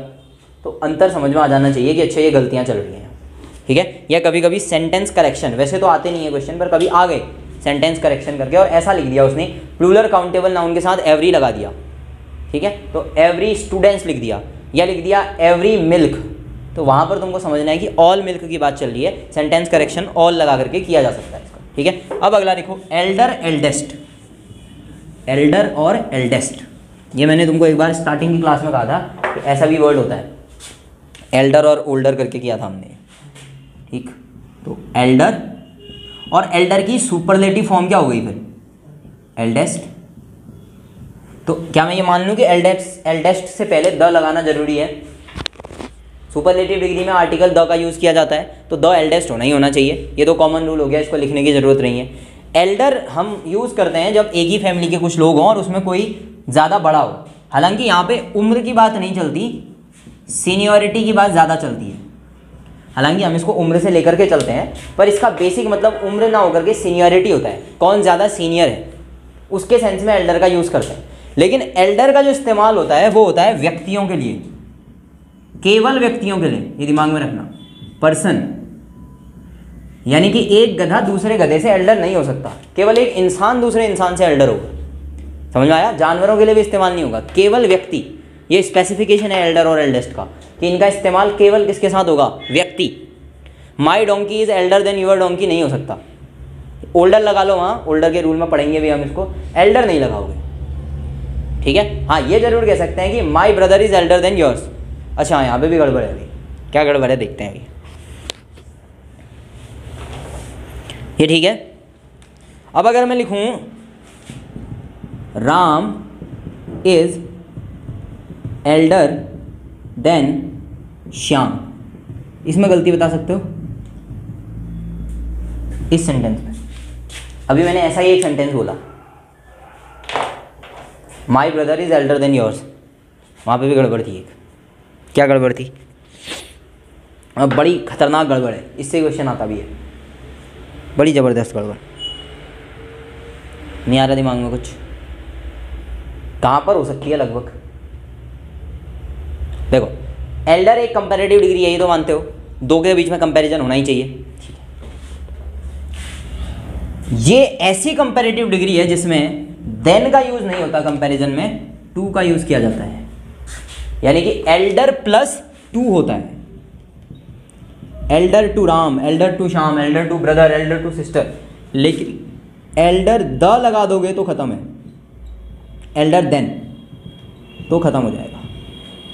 तो अंतर समझ में आ जाना चाहिए कि अच्छा ये गलतियाँ चल रही हैं, ठीक है। या कभी कभी सेंटेंस करेक्शन, वैसे तो आते नहीं है क्वेश्चन पर कभी आ गए सेंटेंस करेक्शन करके, और ऐसा लिख दिया उसने प्लूरल काउंटेबल नाउन के साथ एवरी लगा दिया, ठीक है। तो एवरी स्टूडेंट्स लिख दिया, या लिख दिया एवरी मिल्क, तो वहाँ पर तुमको समझना है कि ऑल मिल्क की बात चल रही है, सेंटेंस करेक्शन ऑल लगा करके किया जा सकता है इसका, ठीक है। अब अगला देखो, एल्डर एल्डेस्ट, एल्डर और एल्डेस्ट, ये मैंने तुमको एक बार स्टार्टिंग की क्लास में कहा था कि ऐसा भी वर्ड होता है, एल्डर और ओल्डर करके किया था हमने, ठीक। तो एल्डर और एल्डर की सुपरलेटिव फॉर्म क्या हो गई फिर? एल्डेस्ट। तो क्या मैं ये मान लूँ कि एल्डेस्ट से पहले द लगाना जरूरी है? सुपरलेटिव डिग्री में आर्टिकल द का यूज़ किया जाता है, तो द एल्डेस्ट होना ही होना चाहिए, ये तो कॉमन रूल हो गया, इसको लिखने की ज़रूरत नहीं है। एल्डर हम यूज़ करते हैं जब एक ही फैमिली के कुछ लोग हों और उसमें कोई ज़्यादा बड़ा हो। हालांकि यहाँ पे उम्र की बात नहीं चलती, सीनियरिटी की बात ज़्यादा चलती है। हालांकि हम इसको उम्र से लेकर के चलते हैं, पर इसका बेसिक मतलब उम्र ना होकर के सीनियरिटी होता है, कौन ज़्यादा सीनियर है, उसके सेंस में एल्डर का यूज़ करते हैं। लेकिन एल्डर का जो इस्तेमाल होता है वो होता है व्यक्तियों के लिए, केवल व्यक्तियों के लिए, ये दिमाग में रखना, पर्सन। यानी कि एक गधा दूसरे गधे से एल्डर नहीं हो सकता, केवल एक इंसान दूसरे इंसान से एल्डर होगा। समझ में आया? जानवरों के लिए भी इस्तेमाल नहीं होगा, केवल व्यक्ति। ये स्पेसिफिकेशन है एल्डर और एल्डेस्ट का कि इनका इस्तेमाल केवल किसके साथ होगा? व्यक्ति। My donkey is elder than your donkey नहीं हो सकता। ओल्डर लगा लो, वहाँ ओल्डर के रूल में पढ़ेंगे भी हम इसको, एल्डर नहीं लगाओगे, ठीक है। हाँ, ये जरूर कह सकते हैं कि my brother is elder than yours. अच्छा, यहाँ पे भी गड़बड़ है अभी, क्या गड़बड़ है देखते हैं अभी। ये ठीक है। अब अगर मैं लिखूं Ram is elder than Shyam, इसमें गलती बता सकते हो इस सेंटेंस में? अभी मैंने ऐसा ही एक सेंटेंस बोला, my brother is elder than yours, वहाँ पे भी गड़बड़ थी एक। क्या गड़बड़ थी? अब बड़ी खतरनाक गड़बड़ है, इससे क्वेश्चन आता भी है, बड़ी ज़बरदस्त गड़बड़। नहीं आ रहा दिमाग में कुछ? कहाँ पर हो सकती है लगभग? देखो, एल्डर एक कंपैरेटिव डिग्री है, ये तो मानते हो, दो के बीच में कंपैरिजन होना ही चाहिए। ये ऐसी कंपैरेटिव डिग्री है जिसमें देन का यूज नहीं होता, कंपैरिजन में टू का यूज किया जाता है, यानी कि एल्डर प्लस टू होता है। Elder to Ram, elder to Shyam, elder to brother, elder to sister, लेकिन एल्डर द लगा दोगे तो खत्म है, एल्डर देन तो खत्म हो जाएगा,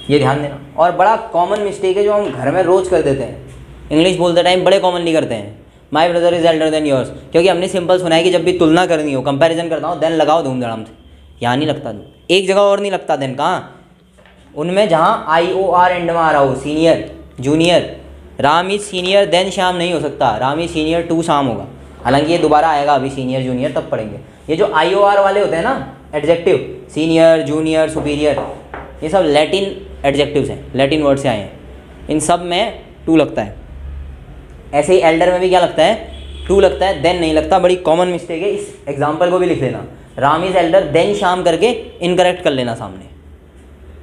ये ध्यान देना। और बड़ा कॉमन मिस्टेक है जो हम घर में रोज कर देते हैं, इंग्लिश बोलते टाइम बड़े कॉमनली करते हैं, my brother is elder than yours, क्योंकि हमने सिंपल सुना है कि जब भी तुलना करनी हो, कंपैरिजन करना हो, देन लगाओ धूमधाम से। यहाँ नहीं लगता, एक जगह और नहीं लगता देन, कहाँ? उनमें जहाँ IOR एंड में आ रहा हो, senior junior, Ram is senior than Shyam नहीं हो सकता, Ram is senior to Shyam होगा। हालांकि ये दोबारा आएगा, अभी सीनियर जूनियर तब पढ़ेंगे। ये जो IOR वाले होते हैं ना एडजेक्टिव, सीनियर जूनियर सुपीरियर, ये सब लैटिन एडजेक्टिव्स हैं, लैटिन वर्ड से आए हैं, इन सब में टू लगता है। ऐसे ही एल्डर में भी क्या लगता है? टू लगता है, देन नहीं लगता। बड़ी कॉमन मिस्टेक है, इस एग्जाम्पल को भी लिख लेना, Ram is elder than Shyam करके इनकरेक्ट कर लेना सामने,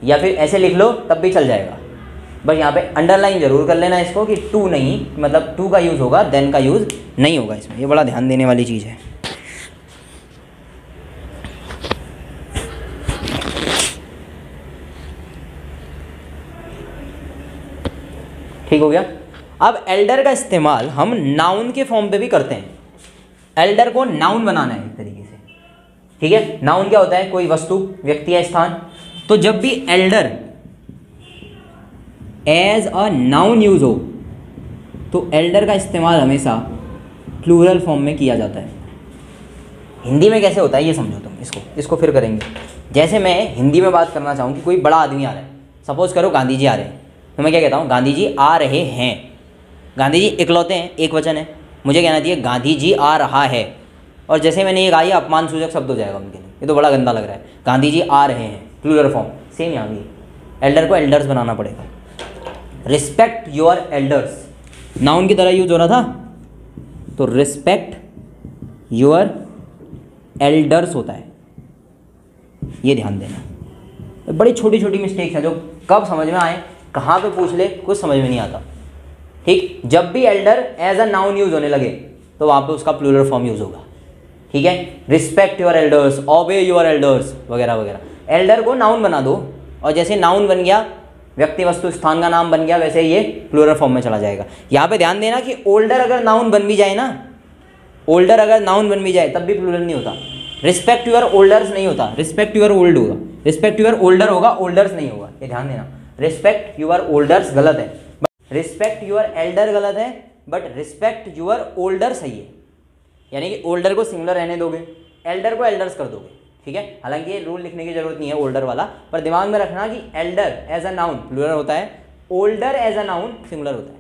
या फिर ऐसे लिख लो तब भी चल जाएगा। बस यहाँ पे अंडरलाइन जरूर कर लेना इसको कि टू नहीं, मतलब टू का यूज़ होगा, देन का यूज़ नहीं होगा इसमें, ये बड़ा ध्यान देने वाली चीज़ है। ठीक हो गया। अब एल्डर का इस्तेमाल हम नाउन के फॉर्म पे भी करते हैं, एल्डर को नाउन बनाना है एक तरीके से, ठीक है। नाउन क्या होता है? कोई वस्तु, व्यक्ति या स्थान। तो जब भी elder as a noun use हो तो एल्डर का इस्तेमाल हमेशा प्लूरल फॉर्म में किया जाता है। हिंदी में कैसे होता है ये समझो तुम, इसको फिर करेंगे। जैसे मैं हिंदी में बात करना चाहूँ कि कोई बड़ा आदमी आ रहा है, सपोज करो गांधी जी आ रहे हैं, तो मैं क्या कहता हूँ? गांधी जी आ रहे हैं। गांधी जी इकलौते हैं, एक वचन है, मुझे कहना चाहिए गांधी जी आ रहा है। और जैसे मैंने ये कहा, ये अपमान सूचक शब्द हो जाएगा उनके लिए, ये तो बड़ा गंदा लग रहा है। गांधी जी आ रहे हैं, प्लूरल फॉर्म। सेम यहाँ भी एल्डर को एल्डर्स बनाना पड़ेगा। रिस्पेक्ट योर एल्डर्स, नाउन की तरह यूज हो रहा था, तो रिस्पेक्ट योर एल्डर्स होता है, ये ध्यान देना। बड़ी छोटी छोटी मिस्टेक्स हैं जो कब समझ में आए, कहाँ पे पूछ ले, कुछ समझ में नहीं आता। ठीक, जब भी elder as a noun use होने लगे तो वहाँ पे उसका प्लूरल फॉर्म यूज होगा, ठीक है। रिस्पेक्ट योर एल्डर्स, ओबे योर एल्डर्स वगैरह वगैरह। एल्डर को नाउन बना दो, और जैसे नाउन बन गया, व्यक्ति वस्तु स्थान का नाम बन गया, वैसे ये प्लूरल फॉर्म में चला जाएगा। यहाँ पे ध्यान देना कि ओल्डर अगर नाउन बन भी जाए ना, ओल्डर अगर नाउन बन भी जाए तब भी प्लूरल नहीं होता। रिस्पेक्ट योर ओल्डर्स नहीं होता, रिस्पेक्ट योर ओल्ड होगा। रिस्पेक्ट योर ओल्डर होगा, ओल्डर्स नहीं होगा, ये ध्यान देना। रिस्पेक्ट योर ओल्डर्स गलत है, रिस्पेक्ट योर एल्डर गलत है, बट रिस्पेक्ट योर ओल्डर सही है। यानी कि ओल्डर को सिंगुलर रहने दोगे, एल्डर को एल्डर्स कर दोगे, ठीक है। हालांकि ये रूल लिखने की जरूरत नहीं है ओल्डर वाला, पर दिमाग में रखना कि elder as a noun plural होता है, older as a noun singular होता है।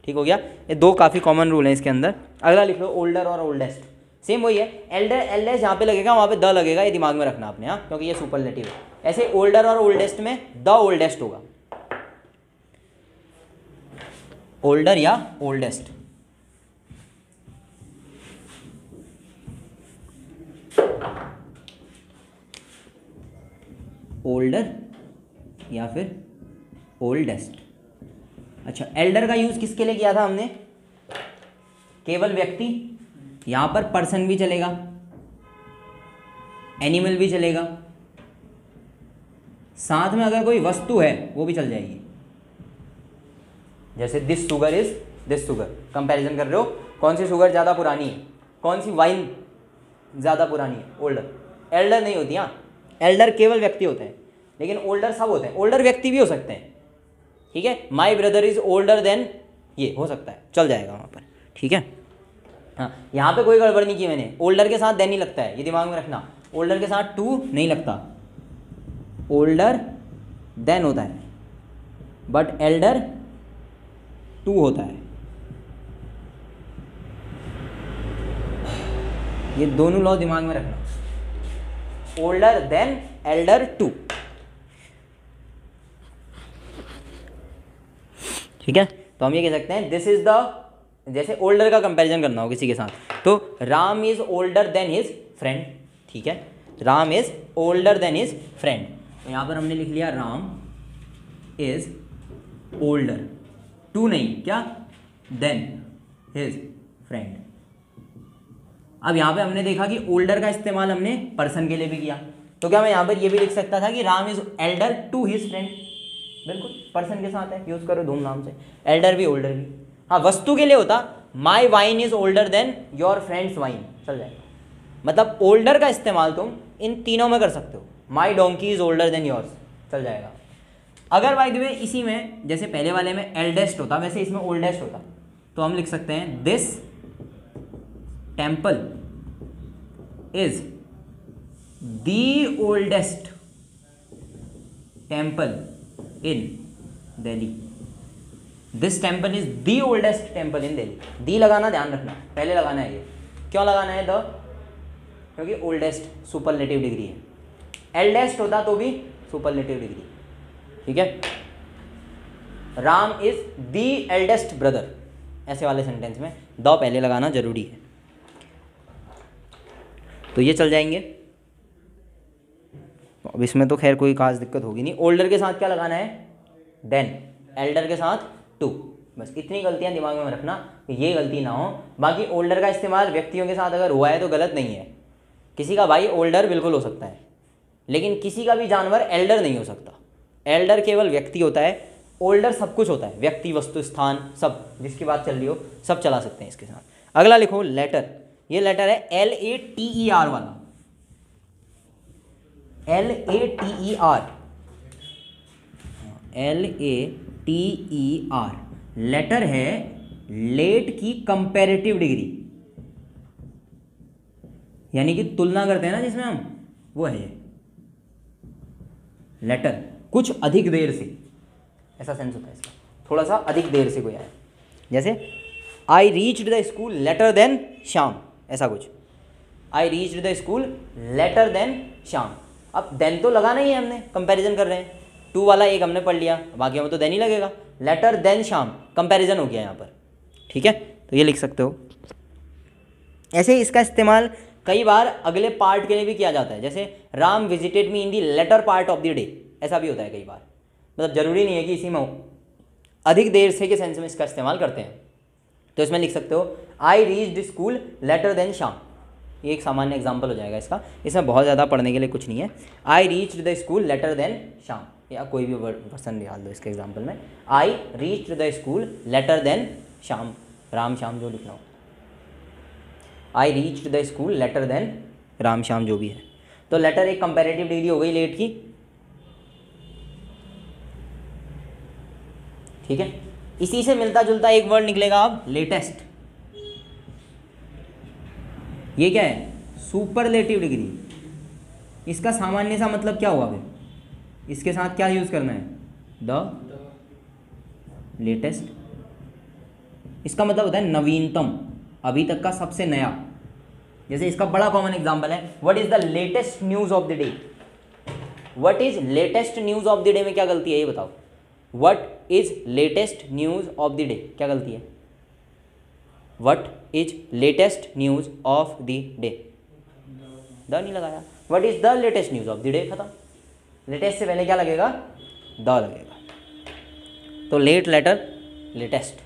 ठीक हो गया। ये दो काफ़ी कॉमन रूल हैं इसके अंदर। अगला लिख लो, ओल्डर और ओल्डेस्ट, सेम वही है। एल्डर एल्डेस्ट जहाँ पे लगेगा वहाँ पे द लगेगा, ये दिमाग में रखना आपने, हाँ, क्योंकि ये सुपरलेटिव है। ऐसे ओल्डर और ओल्डेस्ट में द ओल्डेस्ट होगा, ओल्डर या ओल्डेस्ट। ओल्डर या फिर ओल्डेस्ट। अच्छा, एल्डर का यूज किसके लिए किया था हमने? केवल व्यक्ति, यहां पर पर्सन भी चलेगा, एनिमल भी चलेगा, साथ में अगर कोई वस्तु है वो भी चल जाएगी। जैसे this sugar is this sugar, comparison कर रहे हो, कौन सी शुगर ज़्यादा पुरानी है, कौन सी वाइन ज़्यादा पुरानी है, ओल्डर। एल्डर नहीं होती, हाँ, एल्डर केवल व्यक्ति होते हैं, लेकिन ओल्डर सब होते हैं। ओल्डर व्यक्ति भी हो सकते हैं, ठीक है। माई ब्रदर इज ओल्डर देन, ये हो सकता है, चल जाएगा वहाँ पर, ठीक है। हाँ, यहाँ पे कोई गड़बड़ नहीं की मैंने, ओल्डर के साथ देन ही लगता है, ये दिमाग में रखना। ओल्डर के साथ टू नहीं लगता, ओल्डर देन होता है, बट एल्डर टू होता है। ये दोनों लॉ दिमाग में रखना, ओल्डर देन एल्डर टू, ठीक है। तो हम ये कह सकते हैं दिस इज द, जैसे ओल्डर का कंपैरिजन करना हो किसी के साथ, तो Ram is older then his friend, ठीक है, Ram is older then his friend. तो यहाँ पर हमने लिख लिया राम इज ओल्डर, टू नहीं क्या, देन हिज फ्रेंड। अब यहाँ पे हमने देखा कि ओल्डर का इस्तेमाल हमने पर्सन के लिए भी किया, तो क्या मैं यहाँ पर ये भी लिख सकता था कि Ram is elder to his friend, बिल्कुल पर्सन के साथ है, यूज करो धूमधाम से, एल्डर भी ओल्डर भी। हाँ वस्तु के लिए होता my wine is older than your friend's wine, चल जाएगा। मतलब ओल्डर का इस्तेमाल तुम इन तीनों में कर सकते हो, my donkey is older than yours, चल जाएगा। अगर बाय द वे इसी में जैसे पहले वाले में एल्डेस्ट होता वैसे इसमें ओल्डेस्ट होता, तो हम लिख सकते हैं this temple is the oldest temple in Delhi, this temple is the oldest temple in Delhi. The लगाना ध्यान रखना, पहले लगाना है, ये क्यों लगाना है द, क्योंकि ओल्डेस्ट सुपरलेटिव डिग्री है, एल्डेस्ट होता तो भी सुपरलेटिव डिग्री, ठीक है। Ram is the eldest brother, ऐसे वाले सेंटेंस में द पहले लगाना जरूरी है, तो ये चल जाएंगे। अब इसमें तो खैर कोई खास दिक्कत होगी नहीं। ओल्डर के साथ क्या लगाना है, देन, एल्डर के साथ टू, बस इतनी गलतियां दिमाग में रखना, ये गलती ना हो। बाकी ओल्डर का इस्तेमाल व्यक्तियों के साथ अगर हुआ है तो गलत नहीं है, किसी का भाई ओल्डर बिल्कुल हो सकता है, लेकिन किसी का भी जानवर एल्डर नहीं हो सकता। एल्डर केवल व्यक्ति होता है, ओल्डर सब कुछ होता है, व्यक्ति वस्तु स्थान सब, जिसकी बात चल रही हो सब चला सकते हैं इसके साथ। अगला लिखो लेटर, ये लेटर है LATER वाला, LATER, LATER लेटर है लेट की कंपैरेटिव डिग्री, यानी कि तुलना करते हैं ना जिसमें हम, वो है ये लेटर, कुछ अधिक देर से, ऐसा सेंस होता है इसका, थोड़ा सा अधिक देर से कोई आया, जैसे I reached the school later than Sham, ऐसा कुछ, I reached the school later than Sham. अब देन तो लगाना ही है, हमने कंपैरिजन कर रहे हैं, टू वाला एक हमने पढ़ लिया, बाकी में तो देन ही लगेगा, लेटर देन शाम, कंपैरिजन हो गया यहाँ पर, ठीक है। तो ये लिख सकते हो। ऐसे ही इसका इस्तेमाल कई बार अगले पार्ट के लिए भी किया जाता है, जैसे Ram visited me in the later part of the day, ऐसा भी होता है कई बार, मतलब जरूरी नहीं है कि इसी में हो, अधिक देर से के सेंस में इसका इस्तेमाल करते हैं। तो इसमें लिख सकते हो I reached school later than Sham, ये एक सामान्य एग्जाम्पल हो जाएगा इसका, इसमें बहुत ज़्यादा पढ़ने के लिए कुछ नहीं है। I reached the school later than Sham, या कोई भी वर्सन निकाल दो इसके एग्जाम्पल में, I reached the school later than Sham, Ram Sham जो लिखना हो, I reached the school later than Ram Sham जो भी है। तो लेटर एक कंपैरेटिव डिग्री हो गई लेट की, ठीक है। इसी से मिलता जुलता एक वर्ड निकलेगा अब, लेटेस्ट। ये क्या है, सुपरलेटिव डिग्री। इसका सामान्य सा मतलब क्या हुआ फिर, इसके साथ क्या यूज करना है, द लेटेस्ट। इसका मतलब होता है नवीनतम, अभी तक का सबसे नया। जैसे इसका बड़ा कॉमन एग्जांपल है, what is the latest news of the day. What is latest news of the day में क्या गलती है ये बताओ, what is latest news of the day क्या गलती है, what is latest news of the day, the नहीं लगाया, what is the latest news of the day, खत्म। लेटेस्ट से पहले क्या लगेगा, द लगेगा। तो लेट, लेटर, लेटेस्ट।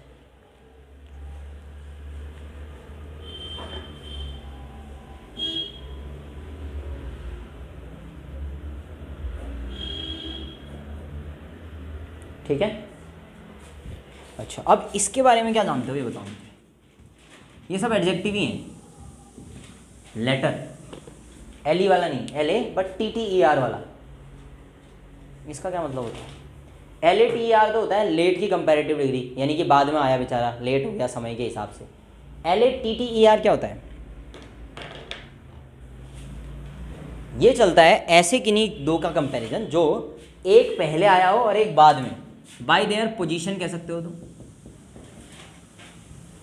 ठीक है। अच्छा, अब इसके बारे में क्या जानते हो ये बताओ। ये सब एडजेक्टिव ही हैं। लेटर, LE वाला नहीं, LA बट TTER वाला, इसका क्या मतलब होता है। LATER तो होता है लेट की कंपैरेटिव डिग्री, यानी कि बाद में आया बेचारा, लेट हो गया समय के हिसाब से। LATTER क्या होता है, ये चलता है ऐसे किन्हीं दो का कंपैरिजन जो एक पहले आया हो और एक बाद में, बाय देयर पोजीशन कह सकते हो, तो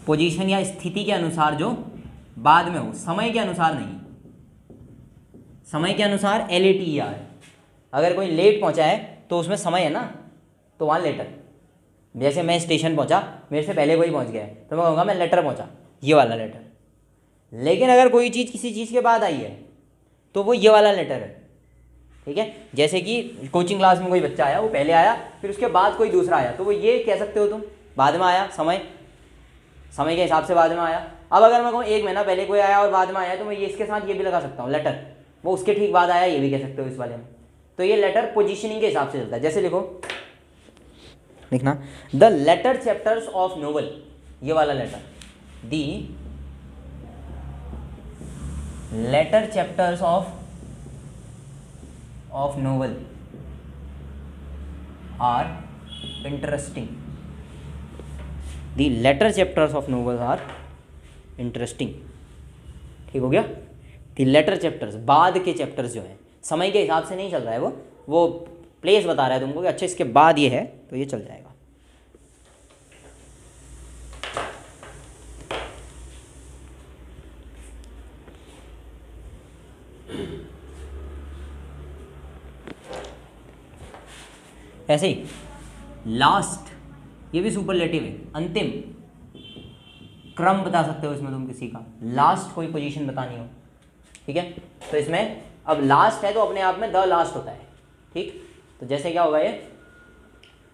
पोजीशन या स्थिति के अनुसार जो बाद में हो, समय के अनुसार नहीं, समय के अनुसार LATER। अगर कोई लेट पहुंचा है तो उसमें समय है ना, तो वहाँ लेटर। जैसे मैं स्टेशन पहुंचा, मेरे से पहले कोई पहुंच गया है तो मैं कहूँगा मैं लेटर पहुंचा, ये वाला लेटर। लेकिन अगर कोई चीज़ किसी चीज़ के बाद आई है तो वो ये वाला लेटर है, ठीक है। जैसे कि कोचिंग क्लास में कोई बच्चा आया, वो पहले आया, फिर उसके बाद कोई दूसरा आया, तो वो ये कह सकते हो तुम बाद में आया, समय के हिसाब से बाद में आया। अब अगर मैं कहूँ 1 महीना पहले कोई आया और बाद में आया, तो मैं ये इसके साथ ये भी लगा सकता हूँ लेटर, वो उसके ठीक बाद आया, ये भी कह सकते हो इस वाले में। तो ये लेटर पोजीशनिंग के हिसाब से चलता है। जैसे लिखना the later chapters of novel, ये वाला later, the later chapters of novel are interesting, the later chapters of novel are interesting. ठीक हो गया। दी लेटर चैप्टर्स, बाद के चैप्टर्स जो हैं, समय के हिसाब से नहीं चल रहा है, वो प्लेस बता रहा है तुमको कि अच्छा इसके बाद ये है, तो ये चल जाएगा। ऐसे ही लास्ट, ये भी सुपरलेटिव है, अंतिम क्रम बता सकते हो इसमें तुम किसी का, लास्ट कोई पोजीशन बतानी हो, ठीक है। तो इसमें अब लास्ट है तो अपने आप में द लास्ट होता है, ठीक। तो जैसे क्या होगा ये,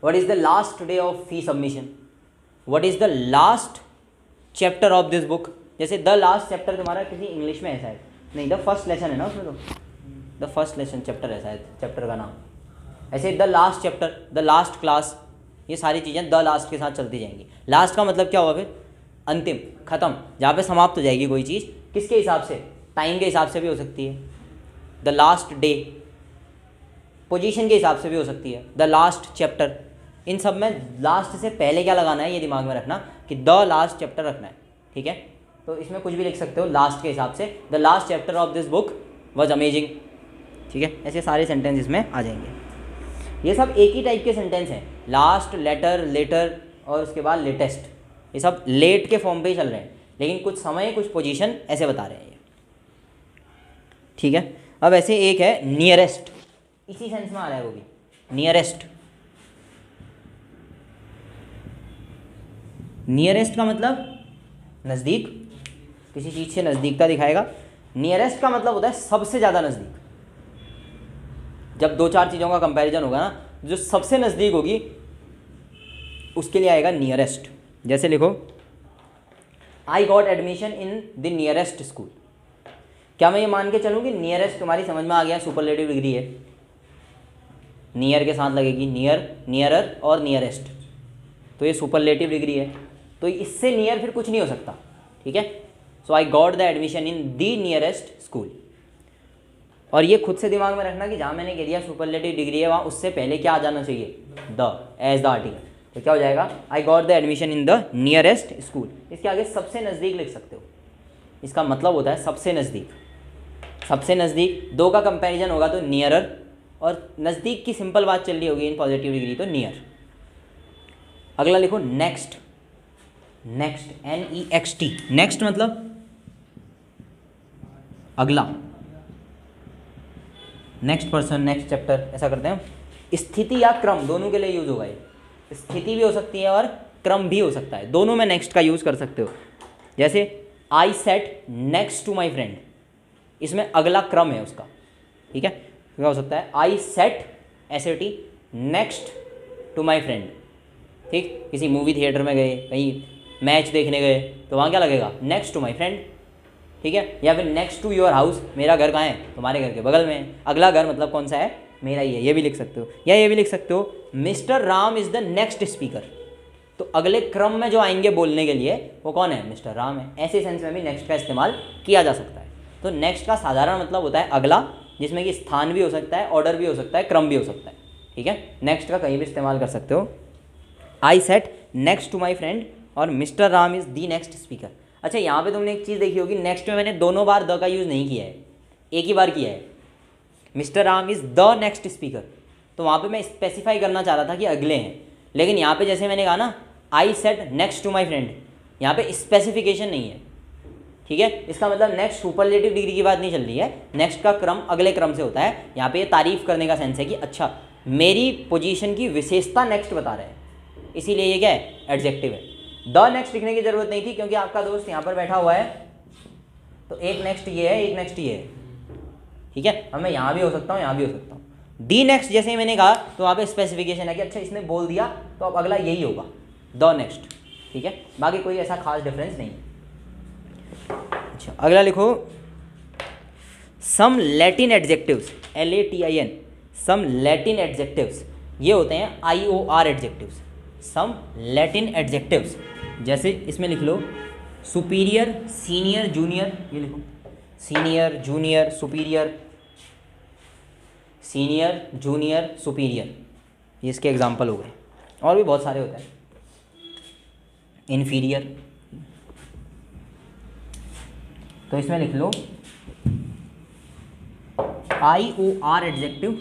what is the last day of fee submission, what is the last chapter of this book. जैसे द लास्ट चैप्टर तुम्हारा किसी इंग्लिश में ऐसा है, नहीं द फर्स्ट लेसन है ना उसमें, तो द फर्स्ट लेसन चैप्टर ऐसा है चैप्टर का नाम। ऐसे the last chapter, the last class, ये सारी चीज़ें द लास्ट के साथ चलती जाएंगी। लास्ट का मतलब क्या हुआ फिर, अंतिम, ख़त्म, जहाँ पे समाप्त हो जाएगी कोई चीज़, किसके हिसाब से, टाइम के हिसाब से भी हो सकती है, द लास्ट डे, पोजीशन के हिसाब से भी हो सकती है, द लास्ट चैप्टर। इन सब में लास्ट से पहले क्या लगाना है ये दिमाग में रखना कि द लास्ट चैप्टर रखना है, ठीक है। तो इसमें कुछ भी लिख सकते हो लास्ट के हिसाब से, the last chapter of this book was amazing, ठीक है। ऐसे सारे सेंटेंस इसमें आ जाएंगे। ये सब एक ही टाइप के सेंटेंस हैं, लास्ट, लेटर, लेटर और उसके बाद लेटेस्ट, ये सब लेट के फॉर्म पे ही चल रहे हैं, लेकिन कुछ समय कुछ पोजीशन ऐसे बता रहे हैं ये, ठीक है। अब ऐसे एक है नियरेस्ट, इसी सेंस में आ रहा है वो भी, नियरेस्ट। नियरेस्ट का मतलब नज़दीक, किसी चीज़ से नज़दीकता दिखाएगा। नियरेस्ट का मतलब होता है सबसे ज़्यादा नज़दीक। जब 2-4 चीज़ों का कंपैरिजन होगा ना, जो सबसे नज़दीक होगी उसके लिए आएगा नियरेस्ट। जैसे लिखो, I got admission in the nearest school. क्या मैं ये मान के चलूँ कि नियरेस्ट तुम्हारी समझ में आ गया, सुपरलेटिव डिग्री है, नियर के साथ लगेगी, नियर, नियरर और नियरेस्ट, तो ये सुपरलेटिव डिग्री है, तो इससे नियर फिर कुछ नहीं हो सकता, ठीक है। So I got the admission in the nearest school. और ये खुद से दिमाग में रखना कि जहाँ मैंने कह दिया सुपरलेटिव डिग्री है, वहाँ उससे पहले क्या आ जाना चाहिए, द, एज द आर्टिकल। तो क्या हो जाएगा, आई got the admission in the nearest school. इसके आगे सबसे नज़दीक लिख सकते हो, इसका मतलब होता है सबसे नज़दीक। सबसे नज़दीक, दो का कंपैरिजन होगा तो नियरर, और नज़दीक की सिंपल बात चल रही होगी इन पॉजिटिव डिग्री तो नियर। अगला लिखो नेक्स्ट, नेक्स्ट, NEXT, नेक्स्ट मतलब अगला, नेक्स्ट पर्सन, नेक्स्ट चैप्टर, ऐसा करते हैं। स्थिति या क्रम दोनों के लिए यूज़ होगा ये, स्थिति भी हो सकती है और क्रम भी हो सकता है, दोनों में नेक्स्ट का यूज़ कर सकते हो। जैसे I sat next to my friend, इसमें अगला क्रम है उसका, ठीक है। क्या हो सकता है, I sat SAT next to my friend, ठीक। किसी मूवी थिएटर में गए, कहीं मैच देखने गए, तो वहाँ क्या लगेगा, नेक्स्ट टू माई फ्रेंड, ठीक है। या फिर नेक्स्ट टू योर हाउस, मेरा घर कहाँ है, तुम्हारे घर के बगल में है। अगला घर मतलब कौन सा है, मेरा ही है, ये भी लिख सकते हो। या ये भी लिख सकते हो, mister Ram is the next speaker, तो अगले क्रम में जो आएंगे बोलने के लिए वो कौन है, मिस्टर राम है। ऐसे सेंस में भी नेक्स्ट का इस्तेमाल किया जा सकता है। तो नेक्स्ट का साधारण मतलब होता है अगला, जिसमें कि स्थान भी हो सकता है, ऑर्डर भी हो सकता है, क्रम भी हो सकता है, ठीक है। नेक्स्ट का कहीं भी इस्तेमाल कर सकते हो। I sat next to my friend और mister Ram is the next speaker. अच्छा, यहाँ पे तुमने एक चीज़ देखी होगी, नेक्स्ट में मैंने दोनों बार द का यूज़ नहीं किया है, एक ही बार किया है, mister Ram is the next speaker. तो वहाँ पे मैं स्पेसिफाई करना चाह रहा था कि अगले हैं, लेकिन यहाँ पे जैसे मैंने कहा ना, I sat next to my friend, यहाँ पे स्पेसिफिकेशन नहीं है, ठीक है, इसका मतलब नेक्स्ट सुपरलेटिव डिग्री की बात नहीं चल रही है, नेक्स्ट का क्रम अगले क्रम से होता है। यहाँ पे ये तारीफ करने का सेंस है कि अच्छा मेरी पोजीशन की विशेषता नेक्स्ट बता रहे हैं, इसीलिए ये क्या है, एडजेक्टिव है। द नेक्स्ट लिखने की जरूरत नहीं थी क्योंकि आपका दोस्त यहाँ पर बैठा हुआ है, तो एक नेक्स्ट ये है, एक नेक्स्ट ये है, ठीक है। अब मैं यहाँ भी हो सकता हूँ, यहाँ भी हो सकता हूँ। दी नेक्स्ट जैसे ही मैंने कहा तो वहाँ पे स्पेसिफिकेशन है कि अच्छा इसने बोल दिया तो अब अगला यही होगा, द नेक्स्ट, ठीक है। बाकी कोई ऐसा खास डिफरेंस नहीं है। अच्छा अगला लिखो, सम लैटिन एडजेक्टिव्स, LATIN, सम लैटिन एडजेक्टिव्स, ये होते हैं IOR एडजेक्टिव्स। सम लैटिन एडजेक्टिव्स, जैसे इसमें लिख लो सुपीरियर, सीनियर, जूनियर, ये लिखो senior, junior, superior, senior, junior, superior, ये इसके एग्जाम्पल हो गए। और भी बहुत सारे होते हैं, इन्फीरियर। तो इसमें लिख लो IOR एडजेक्टिव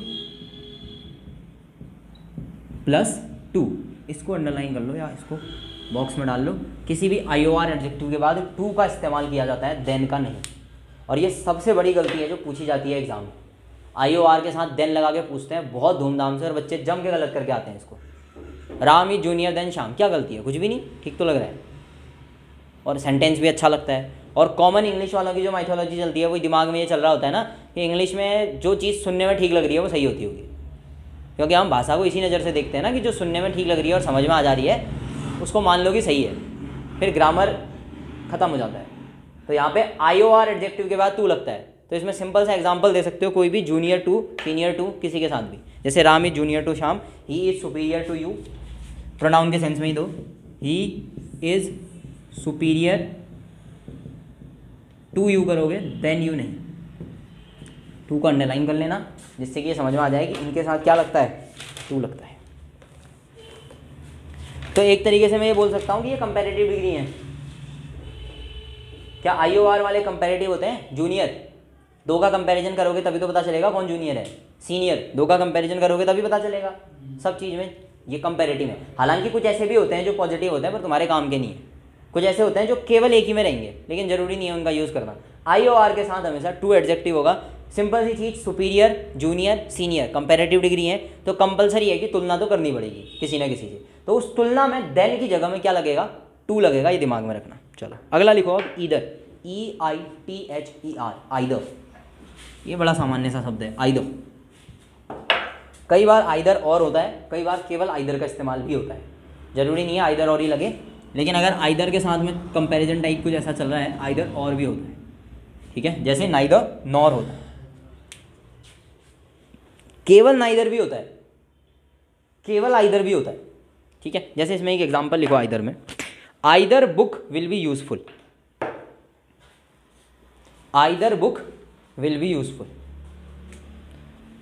+2, इसको अंडरलाइन कर लो या इसको बॉक्स में डाल लो। किसी भी IOR एडजेक्टिव के बाद टू का इस्तेमाल किया जाता है, देन का नहीं। और ये सबसे बड़ी गलती है जो पूछी जाती है एग्जाम में, IOR के साथ देन लगा के पूछते हैं बहुत धूमधाम से, और बच्चे जम के गलत करके आते हैं इसको। Ram is junior than Shyam, क्या गलती है, कुछ भी नहीं, ठीक तो लग रहा है और सेंटेंस भी अच्छा लगता है। और कॉमन इंग्लिश वालों की जो माइथोलॉजी चलती है, वही दिमाग में ये चल रहा होता है ना कि इंग्लिश में जो चीज़ सुनने में ठीक लग रही है वो सही होती होगी, क्योंकि हम भाषा को इसी नज़र से देखते हैं ना कि जो सुनने में ठीक लग रही है और समझ में आ जा रही है उसको मान लो कि सही है, फिर ग्रामर ख़त्म हो जाता है। तो यहाँ पे IOR एडजेक्टिव के बाद टू लगता है, तो इसमें सिंपल सा एग्जांपल दे सकते हो कोई भी, जूनियर टू, सीनियर टू, किसी के साथ भी, जैसे Ram is junior to Shyam, he is superior to you, pronoun के सेंस में ही दो, he is superior to you करोगे, देन यू नहीं, टू को अंडरलाइन कर लेना जिससे कि ये समझ में आ जाए कि इनके साथ क्या लगता है, टू लगता है। तो एक तरीके से मैं ये बोल सकता हूँ कि ये कंपैरेटिव डिग्री है। क्या IOR वाले कंपैरेटिव होते हैं? जूनियर, दो का कंपैरिजन करोगे तभी तो पता चलेगा कौन जूनियर है, सीनियर, दो का कंपैरिजन करोगे तभी पता चलेगा, सब चीज़ में ये कंपैरेटिव है। हालांकि कुछ ऐसे भी होते हैं जो पॉजिटिव होते हैं पर तुम्हारे काम के नहीं है, कुछ ऐसे होते हैं जो केवल एक ही में रहेंगे, लेकिन ज़रूरी नहीं है उनका यूज़ करना। IOR के साथ हमेशा टू एडजेक्टिव होगा। सिंपल सी चीज़, superior, junior, senior, comparative degree है तो कंपलसरी है कि तुलना तो करनी पड़ेगी किसी ना किसी से, तो उस तुलना में देन की जगह में क्या लगेगा, टू लगेगा, ये दिमाग में रखना। चलो अगला लिखो अब, ईदर, EITHER, आइदर, ये बड़ा सामान्य सा शब्द है, आइदर। कई बार आइदर और होता है, कई बार केवल आइदर का इस्तेमाल भी होता है, ज़रूरी नहीं है आइदर और ही लगे, लेकिन अगर आइदर के साथ में कंपैरिजन टाइप कुछ ऐसा चल रहा है, आइदर और भी होता है, ठीक है। जैसे नाइदर नॉर होता है, केवल नाइदर भी होता है, केवल आइदर भी होता है, ठीक है। जैसे इसमें एक एग्जांपल लिखो आइदर में, either book will be useful, either book will be useful,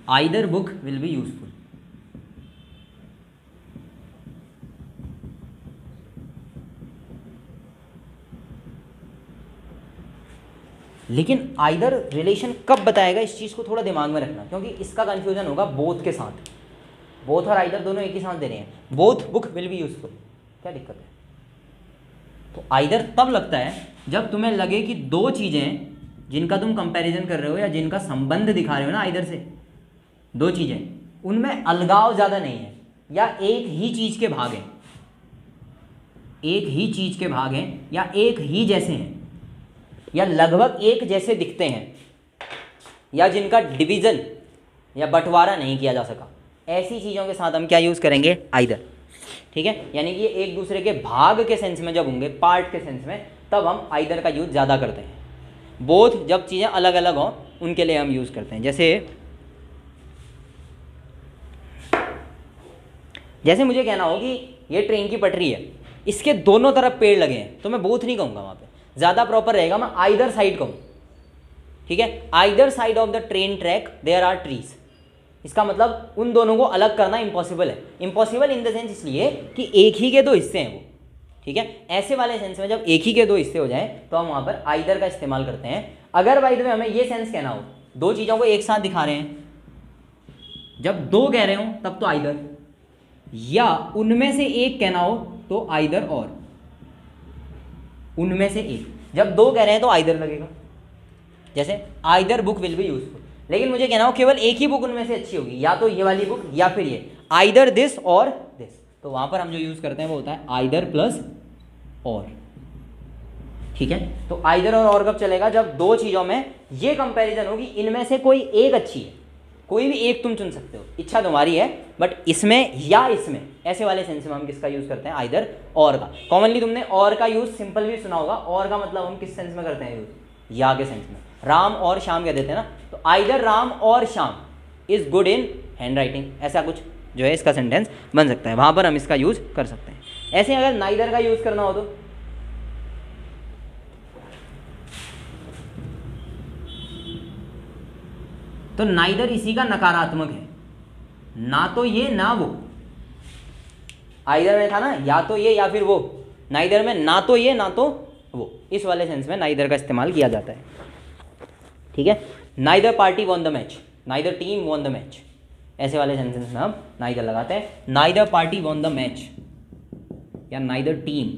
either book will be useful. लेकिन आइदर रिलेशन कब बताएगा, इस चीज़ को थोड़ा दिमाग में रखना, क्योंकि इसका कंफ्यूजन होगा बोथ के साथ। बोथ और आइदर दोनों एक ही साथ दे रहे हैं, both book will be useful, क्या दिक्कत है। तो आइदर तब लगता है जब तुम्हें लगे कि दो चीज़ें जिनका तुम कंपैरिजन कर रहे हो या जिनका संबंध दिखा रहे हो ना आइदर से, दो चीज़ें, उनमें अलगाव ज़्यादा नहीं है, या एक ही चीज़ के भाग हैं, एक ही चीज़ के भाग हैं, या एक ही जैसे हैं, या लगभग एक जैसे दिखते हैं, या जिनका डिवीज़न या बंटवारा नहीं किया जा सका, ऐसी चीज़ों के साथ हम क्या यूज़ करेंगे, आइदर, ठीक है। यानी कि ये एक दूसरे के भाग के सेंस में जब होंगे, पार्ट के सेंस में, तब हम आइदर का यूज़ ज़्यादा करते हैं। बोथ जब चीज़ें अलग अलग हों उनके लिए हम यूज़ करते हैं। जैसे मुझे कहना हो कि ये ट्रेन की पटरी है, इसके दोनों तरफ पेड़ लगे हैं, तो मैं बोथ नहीं कहूँगा, वहाँ पे ज़्यादा प्रॉपर रहेगा मैं आइदर साइड कहूँ, ठीक है। Either side of the train track there are trees, इसका मतलब उन दोनों को अलग करना इम्पॉसिबल है। इम्पॉसिबल इन द सेंस इसलिए कि एक ही के दो हिस्से हैं वो, ठीक है। ऐसे वाले सेंस में जब एक ही के दो हिस्से हो जाएं तो हम वहाँ पर आइदर का इस्तेमाल करते हैं। अगर बाय द वे हमें ये सेंस कहना हो, दो चीज़ों को एक साथ दिखा रहे हैं, जब दो कह रहे हो तब तो आइदर, या उनमें से एक कहना हो तो आइदर और, ठीक है। ऐसे वाले सेंस में जब एक ही के दो हिस्से हो जाएं तो हम वहाँ पर आइदर का इस्तेमाल करते हैं। अगर बाय द वे हमें ये सेंस कहना हो, दो चीज़ों को एक साथ दिखा रहे हैं, जब दो कह रहे हो तब तो आइदर, या उनमें से एक कहना हो तो आइदर और, उनमें से एक। जब दो कह रहे हैं तो आइदर लगेगा, जैसे either book will be useful. लेकिन मुझे कहना हो केवल एक ही बुक उनमें से अच्छी होगी, या तो ये वाली बुक या फिर ये, आइदर दिस और दिस। तो वहां पर हम जो यूज करते हैं वो होता है आइदर प्लस और। ठीक है, तो आइदर और कब चलेगा? जब दो चीजों में ये कंपैरिजन होगी, इनमें से कोई एक अच्छी है, कोई भी एक तुम चुन सकते हो, इच्छा तुम्हारी है, बट इसमें या इसमें, ऐसे वाले सेंस में हम किसका यूज करते हैं? आइदर और का। कॉमनली तुमने और का यूज सिंपल भी सुना होगा। और का मतलब हम किस सेंस में करते हैं यूज? या के सेंस में। राम और श्याम कह देते हैं ना, तो आइदर राम और Shyam is good in hand writing, ऐसा कुछ जो है इसका सेंटेंस बन सकता है, वहां पर हम इसका यूज कर सकते हैं। ऐसे अगर नाइदर का यूज करना हो तो नाइदर इसी का नकारात्मक है, ना तो ये ना वो। आइदर में था ना या तो ये या फिर वो, नाइदर में ना तो ये ना तो वो, इस वाले सेंस में नाइदर का इस्तेमाल किया जाता है। ठीक है, neither party won the match, neither team won the match, ऐसे वाले सेंटेंस में हम नाइदर लगाते हैं। Neither party won the match या neither team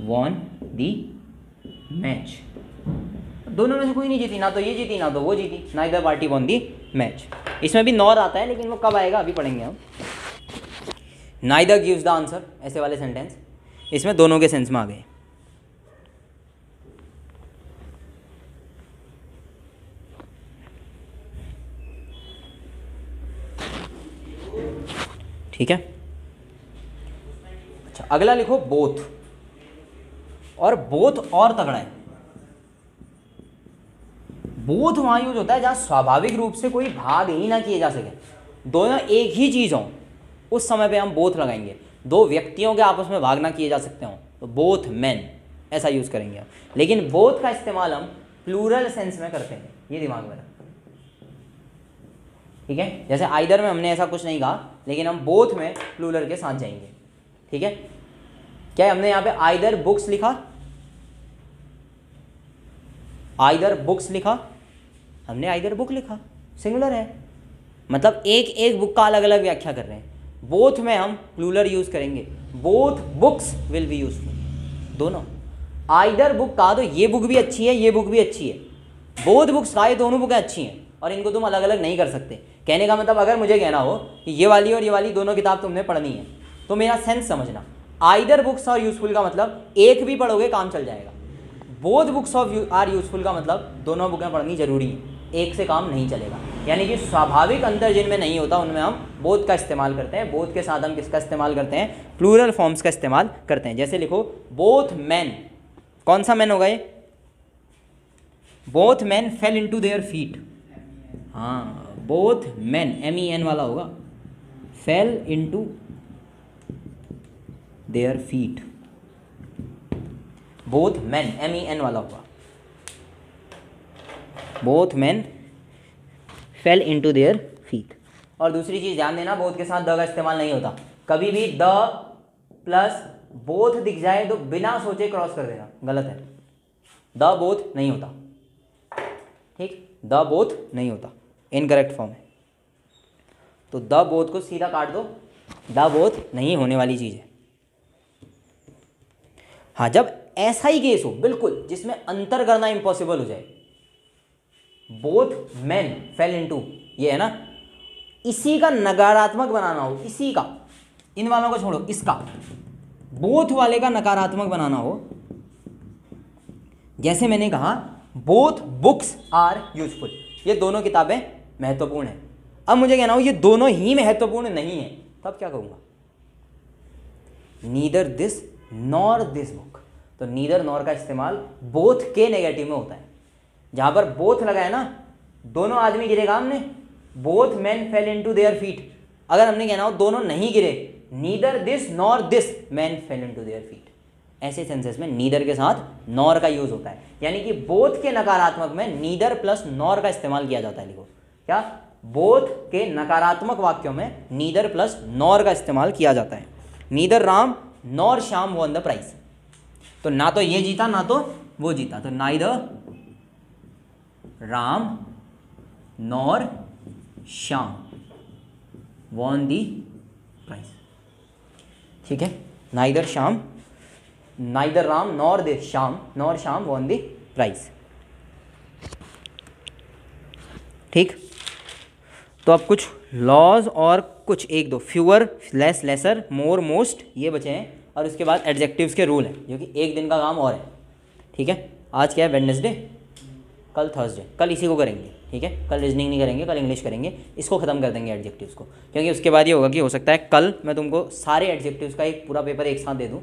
won the match, दोनों में से कोई नहीं जीती, ना तो ये जीती ना तो वो जीती, neither party won the match. इसमें भी नॉर आता है, लेकिन वो कब आएगा अभी पढ़ेंगे हम। नाइदर गिव्स द आंसर, ऐसे वाले सेंटेंस इसमें दोनों के सेंस में आ गए। ठीक है, अच्छा अगला लिखो बोथ। और बोथ और तगड़ा है। बोथ वहां यूज होता है जहां स्वाभाविक रूप से कोई भाग ही ना किए जा सके, दोनों एक ही चीज हो, उस समय पे हम बोथ लगाएंगे। दो व्यक्तियों के आपस में भाग ना किए जा सकते हो तो बोथ मैन ऐसा यूज करेंगे हम। लेकिन बोथ का इस्तेमाल हम प्लूरल सेंस में करते हैं, ये दिमाग में रखो। ठीक है, जैसे आइदर में हमने ऐसा कुछ नहीं कहा, लेकिन हम बोथ में प्लूरल के साथ जाएंगे। ठीक है, क्या हमने यहाँ पे आइदर बुक्स लिखा? आइदर बुक्स लिखा, हमने आइदर बुक लिखा, सिंगुलर है, मतलब एक एक बुक का अलग अलग व्याख्या कर रहे हैं। बोथ में हम प्लूरल यूज करेंगे, both books will be useful, दोनों। आइदर बुक कहा तो ये बुक भी अच्छी है, ये बुक भी अच्छी है। बोथ बुक्स कहा, ये दोनों बुकें अच्छी हैं और इनको तुम अलग अलग नहीं कर सकते। कहने का मतलब अगर मुझे कहना हो कि ये वाली और ये वाली दोनों किताब तुमने पढ़नी है, तो मेरा सेंस समझना, आइदर बुक्स आर यूजफुल का मतलब एक भी पढ़ोगे काम चल जाएगा। Both books of are useful का मतलब दोनों बुकें पढ़नी जरूरी है, एक से काम नहीं चलेगा। यानी कि स्वाभाविक अंतर जिनमें नहीं होता उनमें हम बोथ का इस्तेमाल करते हैं। बोथ के साथ हम किसका इस्तेमाल करते हैं? प्लूरल फॉर्म्स का इस्तेमाल करते हैं। जैसे लिखो बोथ मैन, कौन सा मैन होगा ये? Both man fail into their feet. हाँ, बोथ मैन MEN वाला होगा, fail into their feet, both man MEN वाला होगा, both man fail into their feet. और दूसरी चीज ध्यान देना, बोथ के साथ द का इस्तेमाल नहीं होता। कभी भी द प्लस बोथ दिख जाए तो बिना सोचे क्रॉस कर देना, गलत है। द बोथ नहीं होता, ठीक, द बोथ नहीं होता, इनकरेक्ट फॉर्म है। तो द बोथ को सीधा काट दो, द बोथ नहीं होने वाली चीज है। हाँ, जब ऐसा ही केस हो बिल्कुल जिसमें अंतर करना इम्पॉसिबल हो जाए, बोथ मैन फेल इनटू, ये है ना, इसी का नकारात्मक बनाना हो, इसी का, इन वालों को छोड़ो, इसका बोथ वाले का नकारात्मक बनाना हो, जैसे मैंने कहा बोथ बुक्स आर यूजफुल, ये दोनों किताबें महत्वपूर्ण हैं। अब मुझे कहना हो ये दोनों ही महत्वपूर्ण नहीं है, तब क्या कहूंगा? Neither this nor this book. तो नीदर नॉर का इस्तेमाल बोथ के नेगेटिव में होता है। जहां पर बोथ लगाए ना, दोनों आदमी गिरे काम ने, both man fail into their feet. अगर हमने कहना हो दोनों नहीं गिरे, neither this nor this man fail into their feet, ऐसे सेंसेस में नीदर के साथ नॉर का यूज होता है। यानी कि बोथ के नकारात्मक में नीदर प्लस नॉर का इस्तेमाल किया जाता है। लिखो क्या, बोथ के नकारात्मक वाक्यों में नीदर प्लस नॉर का इस्तेमाल किया जाता है। Neither Ram nor Shyam won the prize. तो ना तो ये जीता ना तो वो जीता, तो neither Ram nor Shyam won the prize. ठीक है, neither Shyam neither Ram nor Shyam won the prize. ठीक, तो अब कुछ लॉज और कुछ एक दो fewer, less, lesser, more, most ये बचे हैं, और उसके बाद एडजेक्टिव्स के रूल हैं जो कि एक दिन का काम और है। ठीक है, आज क्या है, वेडनेसडे, कल थर्सडे, कल इसी को करेंगे। ठीक है, कल रीजनिंग नहीं करेंगे, कल इंग्लिश करेंगे, इसको ख़त्म कर देंगे एडजेक्टिव्स को, क्योंकि उसके बाद ये होगा कि हो सकता है कल मैं तुमको सारे एडजेक्टिव्स का एक पूरा पेपर एक साथ दे दूँ,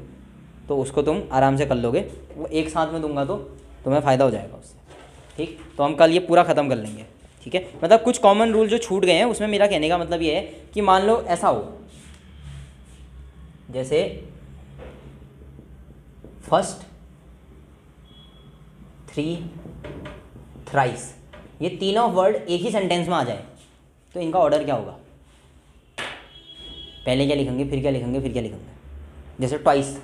तो उसको तुम आराम से कर लोगे। वो एक साथ में दूंगा तो तुम्हें फ़ायदा हो जाएगा उससे। ठीक, तो हम कल ये पूरा ख़त्म कर लेंगे। ठीक है, मतलब कुछ कॉमन रूल जो छूट गए हैं उसमें मेरा कहने का मतलब ये है कि मान लो ऐसा हो, जैसे फर्स्ट, थ्री, थ्राइस, ये तीनों वर्ड एक ही सेंटेंस में आ जाए तो इनका ऑर्डर क्या होगा? पहले क्या लिखेंगे, फिर क्या लिखेंगे, फिर क्या लिखेंगे? जैसे ट्वाइस,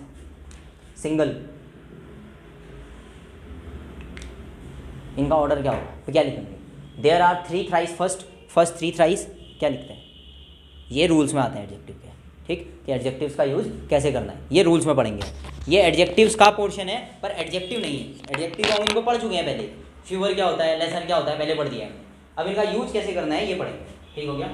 सिंगल, इनका ऑर्डर क्या होगा, तो क्या लिखेंगे? There are three thrice first three thrice, क्या लिखते हैं? ये रूल्स में आते हैं एडजेक्टिव के। ठीक, कि एडजेक्टिव्स का यूज़ कैसे करना है ये रूल्स में पढ़ेंगे। ये एडजेक्टिव्स का पोर्शन है पर एडजेक्टिव नहीं है। एडजेक्टिव हम इनको पढ़ चुके हैं पहले, फ्यूअर क्या होता है, लेसर क्या होता है, पहले पढ़ दिया है। अब इनका यूज कैसे करना है ये पढ़ेंगे। ठीक हो गया।